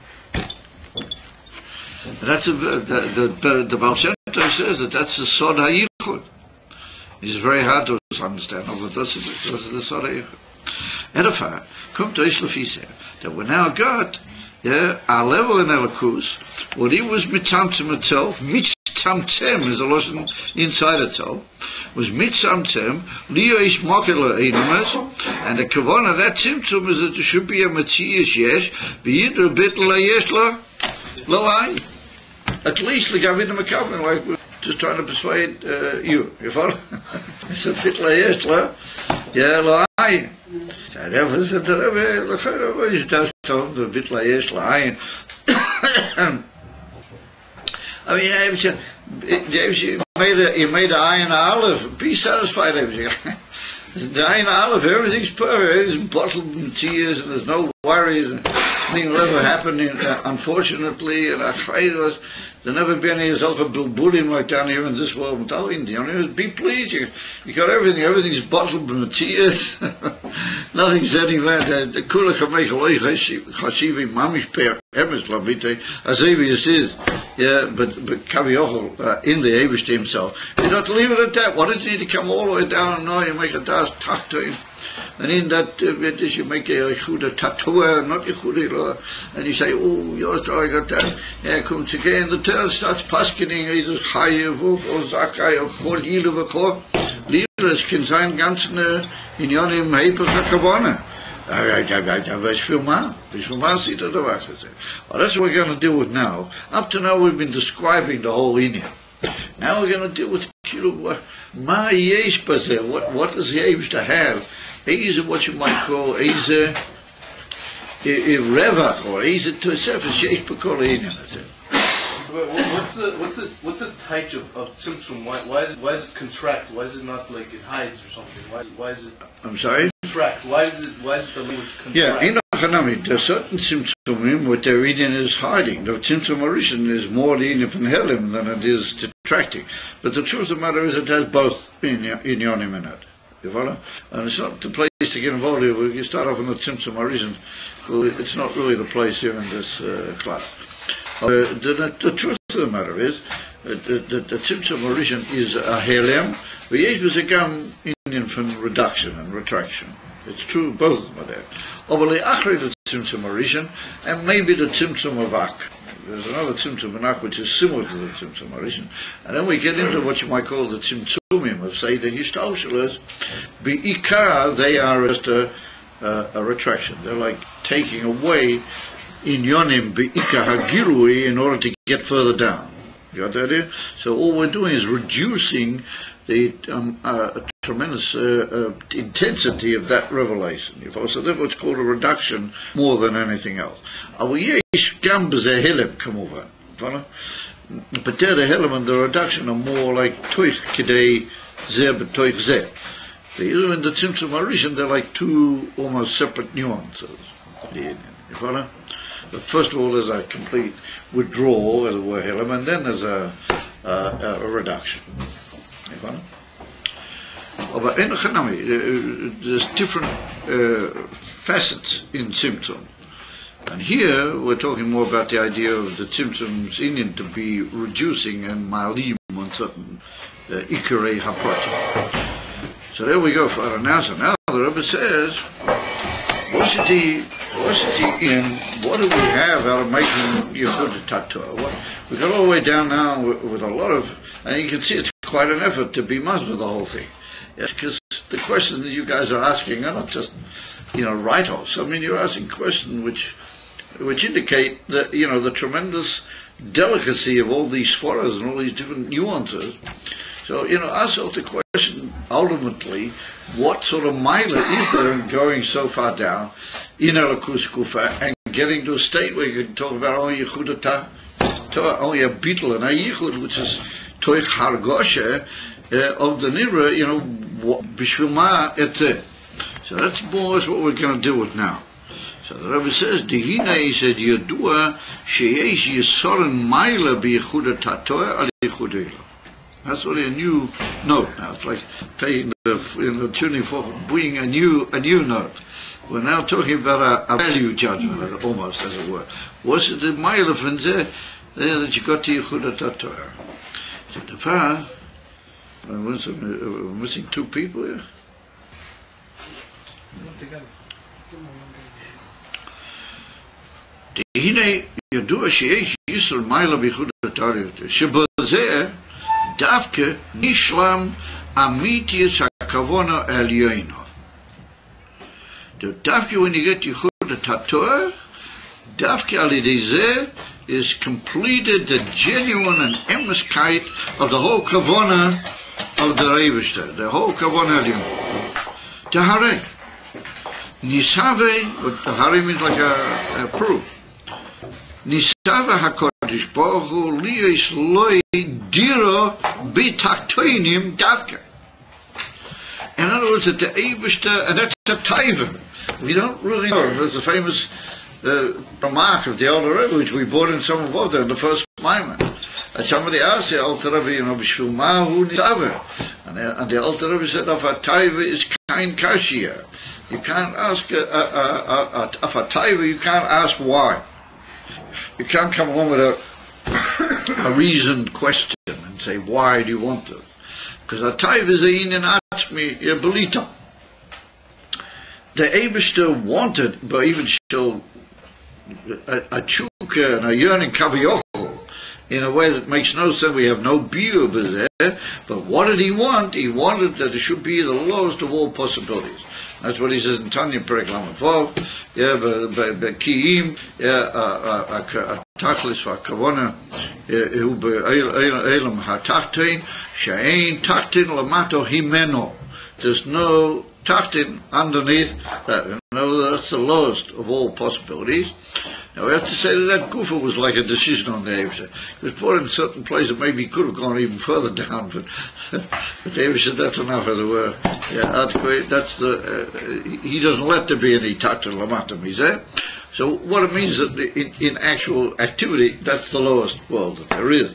Speaker 2: That's the Baal Shem Tov says that's the Sod HaYichud. It's very hard to understand, but that's the Sod HaYichud. Edify, kommt euch lefise, that we now got, our level in Elikus, what he was mitzamtzem itself, mitzamtzem is a lesson inside itself, was mitzamtzem, lio ish mokela einamas, and the kavanah, that tzimtzum is that there should be a metzias yesh, v'yidu bitl yesh lo hay. At least legavid mekavin, like we're just trying to persuade you follow? It's a bitl yesh lo hay. Therefore, said the Rebbe, is das Tom, the bitl yesh lo hay. I mean, you made an ayin aleph. Be satisfied, everything. The ayin aleph, everything's perfect. It's bottled in tears, and there's no worries. And nothing will ever happen. Unfortunately, and there never been any self bullying like down here in this world. Be pleased. You got everything. Everything's bottled in the tears. Nothing's anywhere. The kula can make a loy chashivi mamish per emes lavite as Avius is. Yeah, but Kaviochel in the Avish to himself. You don't leave it at that. Why did you need to come all the way down and now you make a das tach to him? And in that, you make a Yehuda tattoo, not Yehuda, and you say, oh, yours, I got that. Yeah, comes again, the Torah starts paskening, either Chayev, or Zakai, or Chol, Yilu, or Chol. Liebes can sein ganzen in Yonim Heipel Zakavana. Well, that's what we're going to deal with now. Up to now, we've been describing the whole Inyan. Now we're going to deal with Ma Yesh Bazeh. What does he able to have? Is what you might call a revach, or is it to a surface yesh b'kol Inyan.
Speaker 4: What's the type of tzimtzum? Why is it contract? Why is it not like it hides or something? Why is it?
Speaker 2: I'm sorry.
Speaker 4: Contract. Why is the language contract?
Speaker 2: Yeah, in the Hanami, there's certain tzimtzumim what their reading is hiding. The tzimtzum arishan is more the from helim than it is detracting. But the truth of the matter is it has both in yonim in it. You follow? And it's not the place to get involved here. We start off on the tzimtzum arishan. Well, it's not really the place here in this class. The truth of the matter is the tzimtzum arishan is a helem. V'yesh b'zegam Indian from reduction and retraction. It's true, both of them are there. Overlay achri the tzimtzum arishan, and maybe the tzimtzum of ak. There's another tzimtzum of ak which is similar to the tzimtzum arishan, and then we get into what you might call the tzimtzumim of say the histoshelas. Be'ikar, they are just a retraction. They're like taking away in yonim be'ikar hagirui in order to get further down. You got that idea? So all we're doing is reducing the tremendous intensity of that revelation. So therefore it's called a reduction more than anything else. But there the helim and the reduction are more like toich kidei zeh b'toich zeh. In the tzimtzum arishan they're like two almost separate nuances. You follow? But first of all, there's a complete withdrawal, as it were, helim, and then there's a reduction. But in Chanami, there's different facets in tzimtzum. And here, we're talking more about the idea of the tzimtzum's Indian to be reducing and malim on certain ikarei hapratim. So there we go for our answer. Now the Rebbe says, what do we have out of making Yehuda Tatua? We got all the way down now with a lot of, and you can see it's quite an effort to be mazbeh the whole thing. Yes, because the questions that you guys are asking are not just, write-offs. I mean, you're asking questions which indicate that, the tremendous delicacy of all these sforas and all these different nuances. So, ask yourself the question, ultimately, what sort of mila is there in going so far down in Elikus Kufa and getting to a state where you can talk about only Yehuda only a bittul and a Yichud, which is Toich Hargoshe of the Nivra, Bishvima et. So that's more or less what we're going to deal with now. So the Rebbe says, Dihina he said, Yedua sheyesh yisoren mila biYehuda Tatoa al Yehuda. That's only a new note now. It's like playing the tuning for bringing a new note. We're now talking about a value judgment, almost as it were. What's the mile of there that you got to Yehuda Tatoa? So the far, we're missing two people here. הנה ידוע שיש ישראל מעלה בייחוד התורה יותר, שבזה דווקא נשלם אמיתיס הכוונה העליונה. דווקא when you get ייחוד התורה, דווקא על ידי זה is completed the genuine and emiskeit of the whole kavana of the Rebishter, the whole kavana העליונה. Tahare. Nisave, tahare means like a proof. Nisava HaKodesh Baruch Hu liyos loi dira b'taktoinim davka. In other words, that the Eibishter, and that's a taiva. We don't really know. There's a famous remark of the Elder Rebbe, which we brought in some of in the first Maimon. And somebody asked the Alter Rebbe, B'shvil Mahu Nisava. And the Alter Rebbe said, of a taiva is kain kashia. You can't ask of a taiva, you can't ask why. You can't come along with a reasoned question and say, why do you want to? Because a taiva is a inyan atzmi, a belita. The Eibishter wanted, but even show a chukah and a yearning kaviyachol in a way that makes no sense. We have no view of it there. But what did he want? He wanted that it should be the lowest of all possibilities. That's what he says in Tanya Perek Lamed Vav. Ki'im, tachlis v'kavona, hu be'elam ha'tachtein, she'ein tachtein lamato himeno. There's no tachtein underneath that. No, that's the lowest of all possibilities. Now we have to say that Kufa was like a decision on the Eibishter. It was put in certain places, maybe he could have gone even further down, but the Eibishter said that's enough, as it were. Yeah, that's he doesn't let there be any tachtein lamato mizeh. So what it means that in actual activity, that's the lowest world that there is.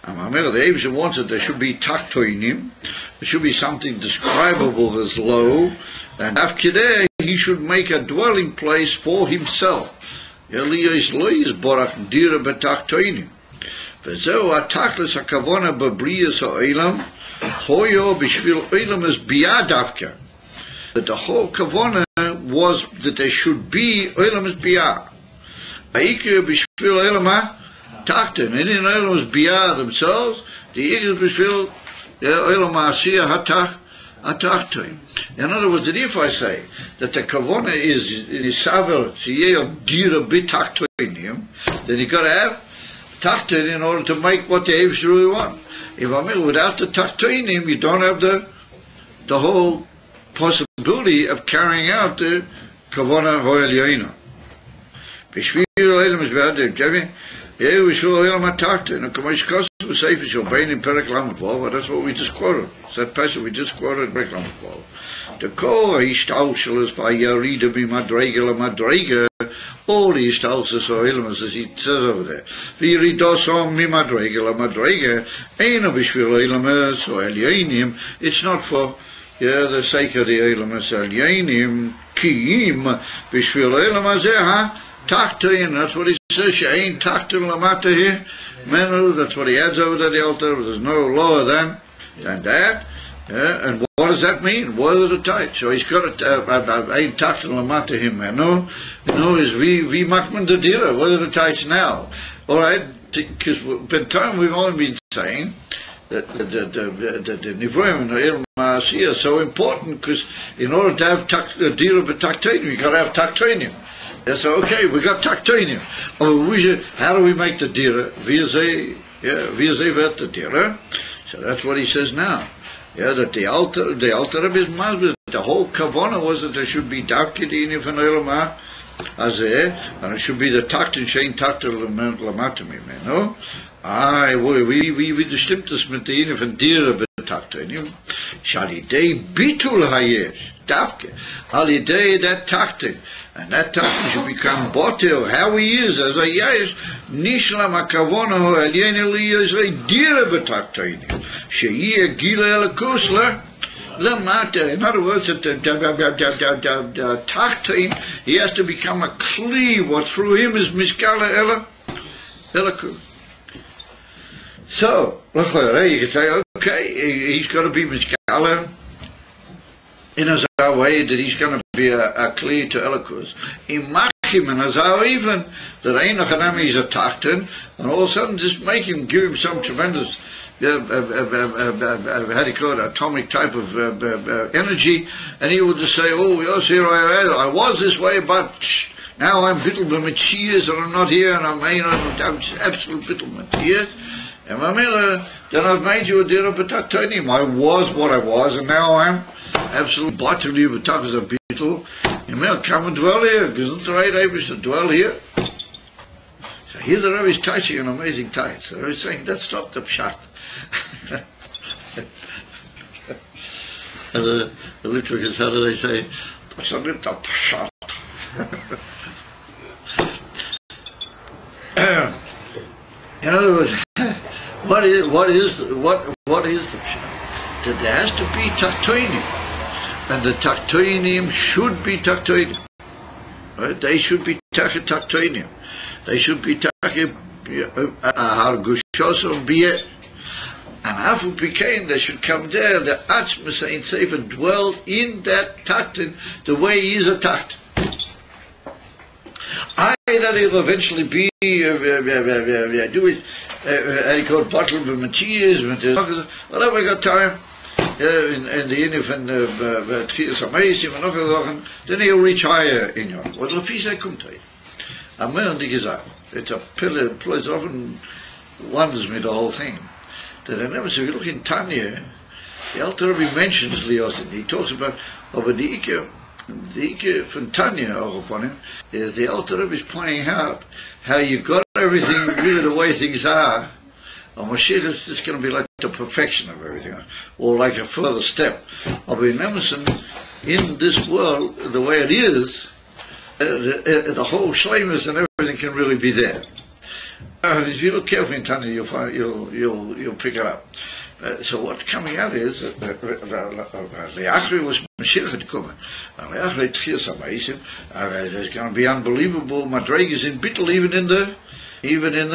Speaker 2: The Eibishter wants that there should be taktoinim, there should be something describable as low, and after that he should make a dwelling place for himself. Eliyos lois borach dira betaktoinim. Vezeu atachlis hakavona bebriyas ha'olam, hoyo b'shvil olam es biyadavka. That the whole kavona was that there should be olam es biyah. Ha'ikir b'shvil olam ha'taktin. And in olam es biyah themselves, the ikir b'shvil olam ha'asiyah hatach. In other words, that if I say that the kavona is in isavel sheyeh dira b'taktoinim, then you got to have taktin in order to make what the Eibishter really want. If I mean without the taktoinim, you don't have the whole possibility of carrying out the kavona ho'elyoina. B'shvil olam is b'yad Javi. That's what we just quoted. It's that passage we just quoted in Perek Lamed Vav. The core ishtalshel is by yarida b'madrega l'madrega. All the ishtalshel ha'olam, as he says over there. V'yiridosom mimadrega l'madrega. Eino b'shvil olam ha'elyonim. It's not for the sake of the olam ha'elyonim. Ki'im b'shvil olam hazeh ha'taktoin. That's what he says. She'ein taktin lamata here. Menu, that's what he adds over to the altar. There's no lower than that. And what does that mean? What are the tight? So he's got ein taktin lamata him menu. No, is we makman the dira. What are the tights now? All right, because by time we've only been saying that the nivroim and the ilm ma'asiyah are so important, because in order to have dira b'taktoinim, you got to have taktoinim. So okay, we got taktoinim. How do we make the dira? Via zeh vet the dira. So that's what he says now. That the altar Rebbe is masbid. The whole kavana was that there should be davkedin if an olam hazeh, and it should be the taktin shein taktin lamatim mimeno. We distinct this mit the inif and dira betaktoinim. Shalidei bitul hayesh davke. Halidei that taktin. And that taktin should become botel, how he is, as a yesh, nishlam hakavona ho'elyen eliyos dira betaktoinim. She'yeh gila elakusla lamata. In other words, the taktin, he has to become a kli. What through him is miskala elakus. So, you can say, okay, he's got to be miskala in a way that he's going to be a clear to Elikus. In Machim and Azar even, that ain't noch an he's a Tachten, and all of a sudden just make him, give him some tremendous, how do you call it, atomic type of energy, and he will just say, oh yes, here I was this way, but now I'm bittul b'metzias, and I'm not here, and I'm absolute bittul b'metzias. And then I've made you a dira b'taktonim. I was what I was, and now I'm absolute bottomly b'tak as a bittul. You may come and dwell here, because the right Rebbe to dwell here. So here the Rebbe is touching an amazing tight. The Rebbe is saying, that's not the pshat. And the Litvikas, how do they say, that's not the pshat. In other words, what is the pshat? That there has to be taktoinim, and the taktoinim should be taktoinim. Right? They should be taktoinim. They should be hargushosom biyeh. And afu pikein, they should come there. The atzmus ein sefer dwell in that taktin the way he is a taktin. That he'll eventually be do it he called bottle of materials, whatever I got time in the Inif and Tchias HaMeisim and other, then he'll reach higher in your what Lefisa kommt I'm mehr die gesagt it's a place often wonders me the whole thing that I never say, look in Tanya the Alter Rebbe mentions Liosin, he talks about over the Ike from Tanya upon him is the Alter Rebbe is pointing out how you've got everything really the way things are, and Moshiach is just going to be like the perfection of everything, or like a further step of in in this world the way it is, the whole shleimus and everything can really be there. If you look carefully in Tanya, you'll find you'll pick it up. So what's coming out is that Leachri was Mashiach coming. Leachri Tchias HaMeisim. There's going to be unbelievable madregas in Bittul, even in the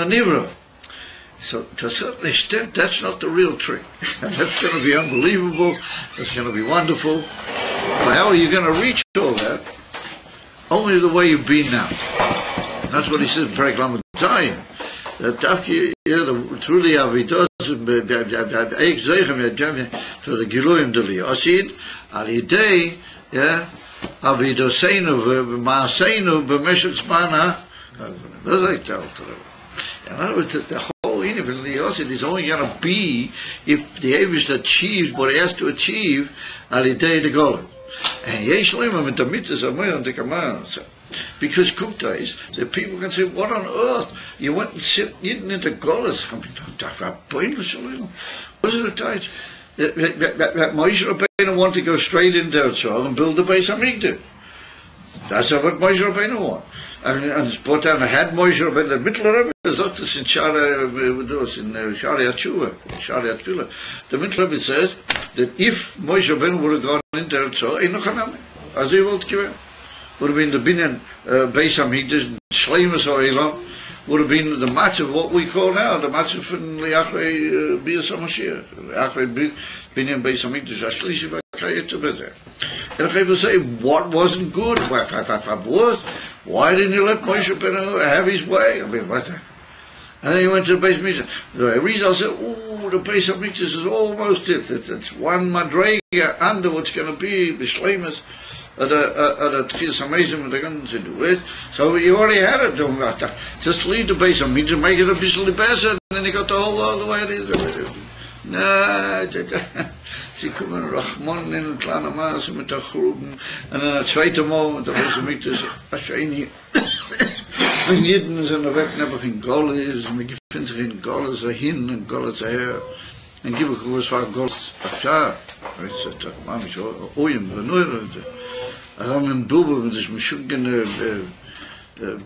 Speaker 2: Nivra. So to a certain extent, that's not the real trick. That's going to be unbelievable. That's going to be wonderful. But how are you going to reach all that? Only the way you've been now. And that's what he says in Perek Lamed Zayin. That truly avidos for the giluim deli asid al idei avidoseinu v'maaseinu b'meshach zman. That's like the Alter Rebbe. In other words, the whole universe of the asid is only going to be if the Eibush achieves what he has to achieve al idei the golem. And yesh lema mit the mitzvahs amoyam the commands. Because Kumtais, the people can say, what on earth? You went and sit into Golas. Was it a tight? That Moshe Rabbeinu wanted to go straight into Eretz and build the Beis Hamikdash. That's what Moshe Rabbeinu wanted. And it's brought down, had Moshe Rabbeinu, the middle Rebbe, sagt es in Shari HaTshuva, Shari HaTfilah. The middle Rebbe says that if Moshe Rabbeinu would have gone into Eretz ain't no chanami. As he would give would have been the binyan Beis Hamikdash, Shleimus HaOlam, would have been the match of what we call now, the match of Liachrei Bias HaMashiach, Liachrei binyan Beis Hamikdash, Ashlishi V'Kayetzu Bezer. And if people say, what wasn't good? Why didn't you let Moshe Rabbeinu have his way? I mean, what? And then he went to the Beis Hamikdash. The Rizal said, the Beis Hamikdash is almost it. It's one madrega under what's going to be the Shleimus at a Tchias HaMeisim, they're going to do it. So you already had it. Just leave the Beis Hamikdash, make it a bit better, and then you got the whole world the way it is. No, sie kommen Rachmon in kleine Maße mit der Gruben, und dann ein zweiter Mal mit der Beis Hamikdash, Asheni. Und jeden sind weg, aber in Goles, man findet sich in Goles hin, und Goles her. En gib ik was van Goles afsha. Weet je dat? Maar ik zo ooien benoemen. I'm in Bilbo, dus misschien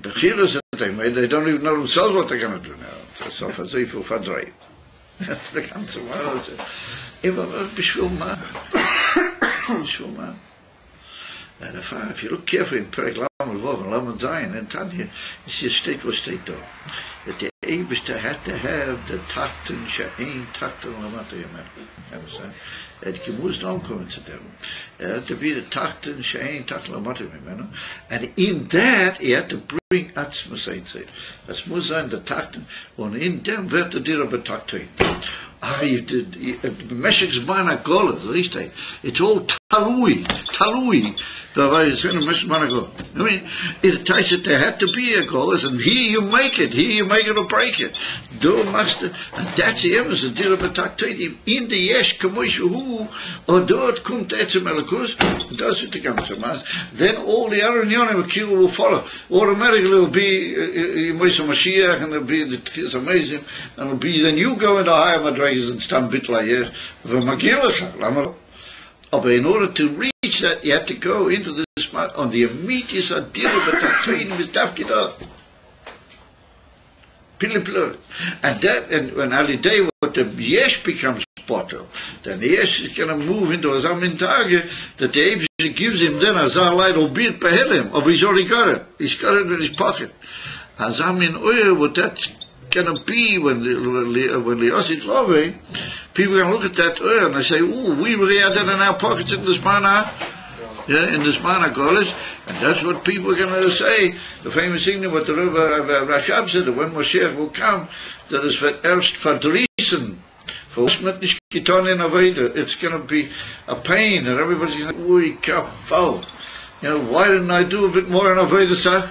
Speaker 2: beginnen ze tegen mij. They don't even know themselves what they're going to do now. That's off as even verdreven. De ganze wereld. Even beschwilman. Beschwilman. And if you look carefully in Perek Lamed Vav and Lamed Zayin and Tanya, you see a state was state though. that the Eibishter had to have the Tachten She'ein Tachten Lamata Yemenu. Understand? That he moest aankomen to them. It had to be the Tachten She'ein Tachten Lamata Yemenu. And in that, he had to bring Atzmus Einzeit. Das muss sein, der Tachten. Und in dem wird er dir aber Tachten. Meshach Zman HaGola, richtig. It's all talui. I mean, it tells it there had to be a goal, and here you make it or break it. Do master, and that's the evidence. The deal of the in the yesh kamoishu or do it kum tetzem elakus. Does it come to mass? Then all the other nyonim will follow. Automatically it'll be Moshe Mashiach, and it'll be it's amazing, and it'll be then you go into higher madragas and stand bit like here. But in order to reach that, you have to go into this on the immediate adil of the Tachtoinim is Tafkidah. And that, and when Alidei, what the Yesh becomes bottle, then the Yesh is going to move into a Zamin Tage, that the Eibusher gives him then a Zah light, albeit Behelim, but he's already got it. He's got it in his pocket. A Zamin Oyer, what that's going to be when the Yosit Love, people are going to look at that oil and they say, "Ooh, we really had that in our pockets in this manner." Yeah, in this manner, college, and that's what people are going to say. The famous thing what the Rashab said, that when Moshiach will come, that is for erst verdrießen. For us mit nicht getan in Aveda, it's going to be a pain, and everybody's going to say, "Ui, kafal." Why didn't I do a bit more in Aveda Sach?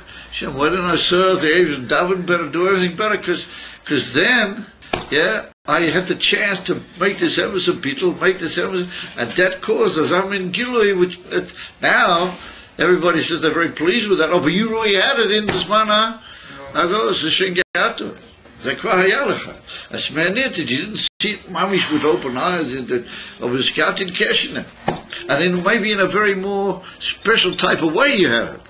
Speaker 2: Why didn't I serve the Asian Davin better, do everything better? Because then, I had the chance to make this ever beetle, and that caused us. I'm in Gilui, which now everybody says they're very pleased with that. Oh, but you really had it in this manner. I go, it's a shingato. As man it, you didn't see mamish with open eyes, of his cat in Keshner. And then maybe in a very more special type of way you have it.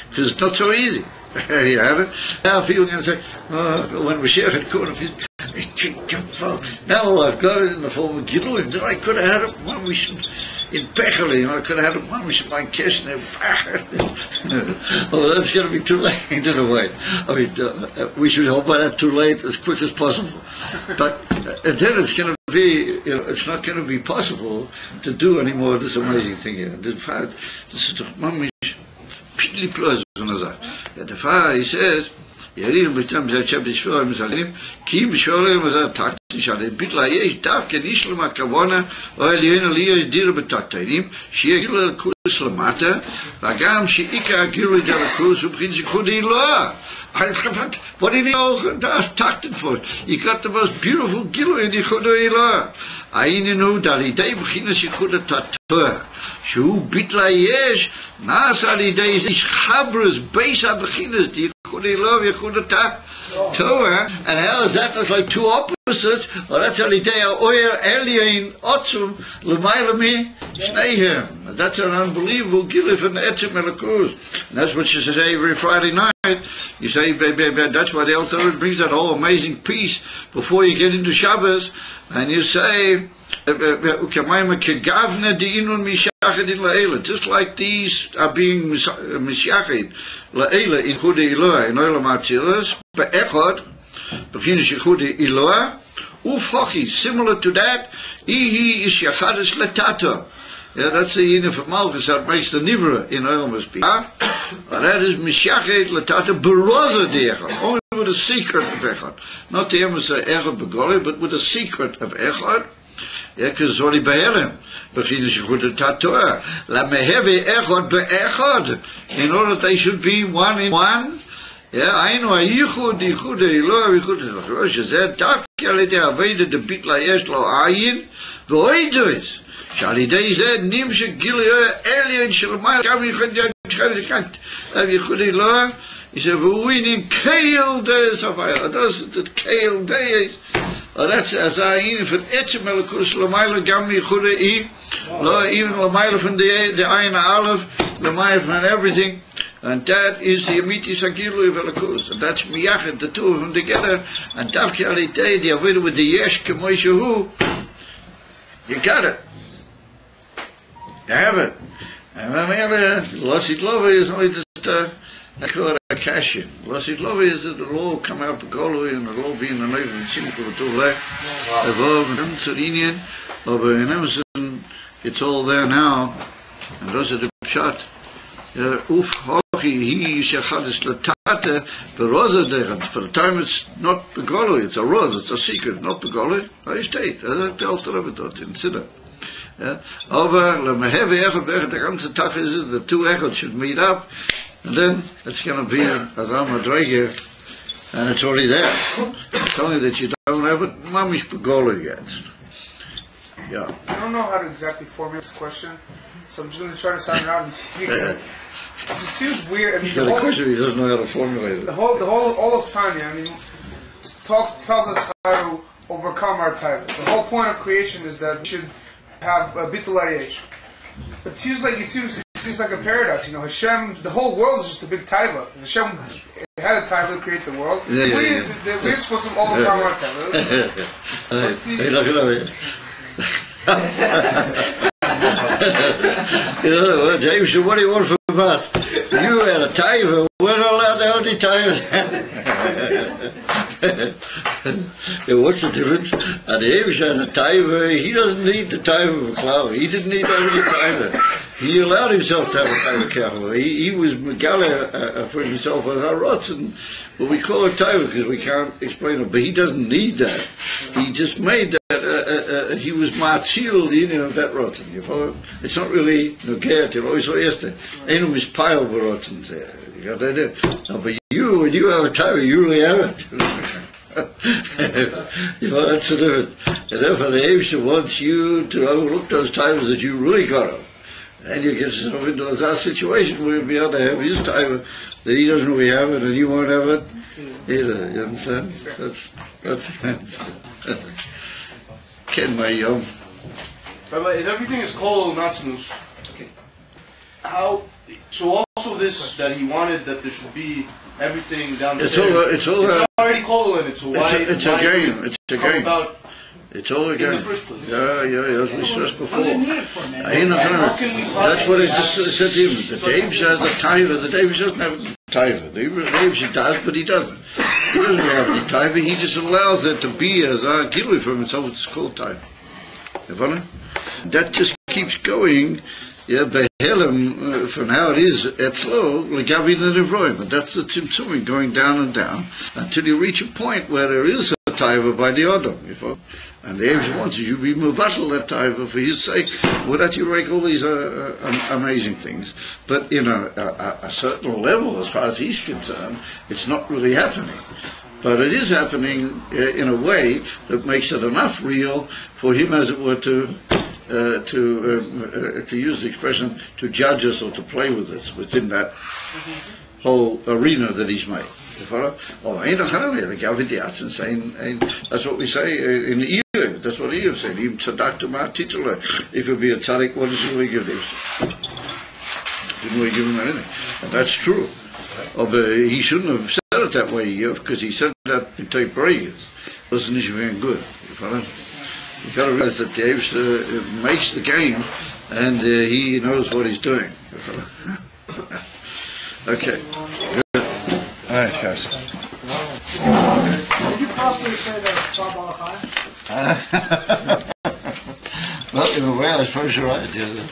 Speaker 2: Because it's not so easy. You have it. Now people can say, when Mashiach had come, now I've got it in the form of Giluim. Then I could have had it mamish in Pecheli, I could have had it mamish in my Keshner. Oh, that's going to be too late in a way. I mean, we should hope by that too late as quick as possible. But then it's going to be, it's not going to be possible to do any more of this amazing thing here. In fact, this is mamish pitli plus on the side. The father, he says, ירינו בשתם זה הצ'ב לשפור מסגלים כי בשפורם זה טקטי שעלי ביטלה יש דווקא נשלם הכוונה או עליון עלייה ידירו בתקטיינים שיהיה גילו לקוס למטה וגם שעיקר הגילו ידירו לקוס ובכין שכחו דהילואה what do you know that's takten for you got the most beautiful gilo in the Chodoilah היינו דלידי בכין שכחו דתתור שהוא ביטלה יש נעשה על ידי זה חברס בייס הבכינס די Torah, and how is that? That's like two opposites. Well, that's how they are oyer alien otzum l'maylami shneihem. That's an unbelievable gilif in the etzim elakuz. And that's what you say every Friday night. You say, that's why the El Torah brings that whole amazing piece before you get into Shabbos, and you say, just like these are being mishachid la'ela in chudei Eloah in olam atzilas be'echad begin chudei Eloah ufochi similar to that ihi is yachadus letato. That's the unit of Malchus that makes the nivra in olam asbiyah. That is mishachid letato beroza de'echad, only with a secret of echad, not the emes echad begoli, but with a secret of echad. Because already be'elim. Begin shechud tatorah. La meheve echad be'echad. In order that they should be one in one. Ainu hayichud yichud Eloah yichud Rosh Hashanah. Dafke al yedei aveda debit layesh lo ayin v'oidois. Shal yedei zeh nimshek gilui elyon shel mayl gam yichud yichud Eloah. He said, "V'uinim keil deis avayla." Does the keil deis? That's as I even from etzem elakus lamayla gam yichud lo even lamayla from the ayin aleph lamayla from everything, and that is the amitis hagilu of elakus, and that's miyached the two of them together, and davke alitei the avodah with the yesh kemoishahu. You got it. You have it. And Losit Lova is only just I call it a cash-in. Was it love is that the law come out for Golui and the law being the life and simple to left. Evolve and Sarinian, but in Emerson, it's all there now. And those are the shot. Uf hochi he shechadis latate beroza derent. For the time it's not begolui, it's a roz, it's a secret, not begolui. I state, as I tell the Rebbe dort in Siddur. Aber lemeheve echad bechad the ganze Tag is it the two echad should meet up, and then it's going to be as Amadrege, and it's already there. I'm telling you that you don't have it, mamish begolui yet. Yeah.
Speaker 6: I don't know how to exactly formulate this question, so I'm just going to try to sound it out and see. It just seems weird. I mean,
Speaker 2: He's got a question he doesn't know how to formulate it.
Speaker 6: All of Tanya, I mean, tells us how to overcome our taiva. The whole point of creation is that we should have a bitul hayesh. It seems like a paradox. You know, Hashem, the whole world is just a big taiva. Hashem had a taiva to create the world. We're supposed to overcome our taiva.
Speaker 2: In other words, James, what do you want from us? You had a taiva, we're not allowed to have any taiva. What's the difference? And James had a taiva, he doesn't need the taiva of a cloud. He didn't need any taiva. He allowed himself to have a taiva kachel. He was megala for himself as a rotzen, but we call it taiva because we can't explain it. But he doesn't need that. He just made that. He was matzil the union of that rotten. You follow? It's not really nogert. You always saw yesterday. Enum is pile of rotten there. You got that there. No, but you, when you have a taiva, you really have it. You know, that's the difference. And therefore, the Eibusha wants you to overlook those times that you really got them. And you get yourself into a situation where you'll be able to have his taiva that he doesn't really have it and you won't have it either. You understand? That's Ken my yom.
Speaker 4: Rabbi, if everything is kol natsnus, how? So also this that he wanted that there should be everything down the stairs. It's already kol in it. So why?
Speaker 2: It's a game. It's a game. It's all a game. Yeah. As we stressed before. That's what I just said to him. The Davish has a taiva. The Davish doesn't have a taiva. The Davish does, but he doesn't. He doesn't have any taiva. He just allows it to be as a gilui for himself. It's called taiva. You follow? That just keeps going. Yeah, behelim from how it is etzlo legavi the nevroim, and that's the tzimtzumim going down and down until you reach a point where there is a taiva by the Adam, you know. And the Eibusha wants you to be muvatal that taiva for his sake, well, that you make all these amazing things. But in a certain level, as far as he's concerned, it's not really happening. But it is happening in a way that makes it enough real for him, as it were, to use the expression, to judge us or to play with us within that whole arena that he's made. You follow? That's what we say in the Eiyuv. That's what Eiyuv said. If it be a tzaddik, what does he really give him? Didn't really give him anything. And that's true. He shouldn't have said it that way, Eiyuv, because he said that in tape breakers. It wasn't even good. You follow? You've got to realize that the Eibusha makes the game, and he knows what he's doing. Okay. Good. All right, guys.
Speaker 3: Could you possibly say that it's Tzar Balachai?
Speaker 2: Well, in a way, I suppose you're right. Yeah.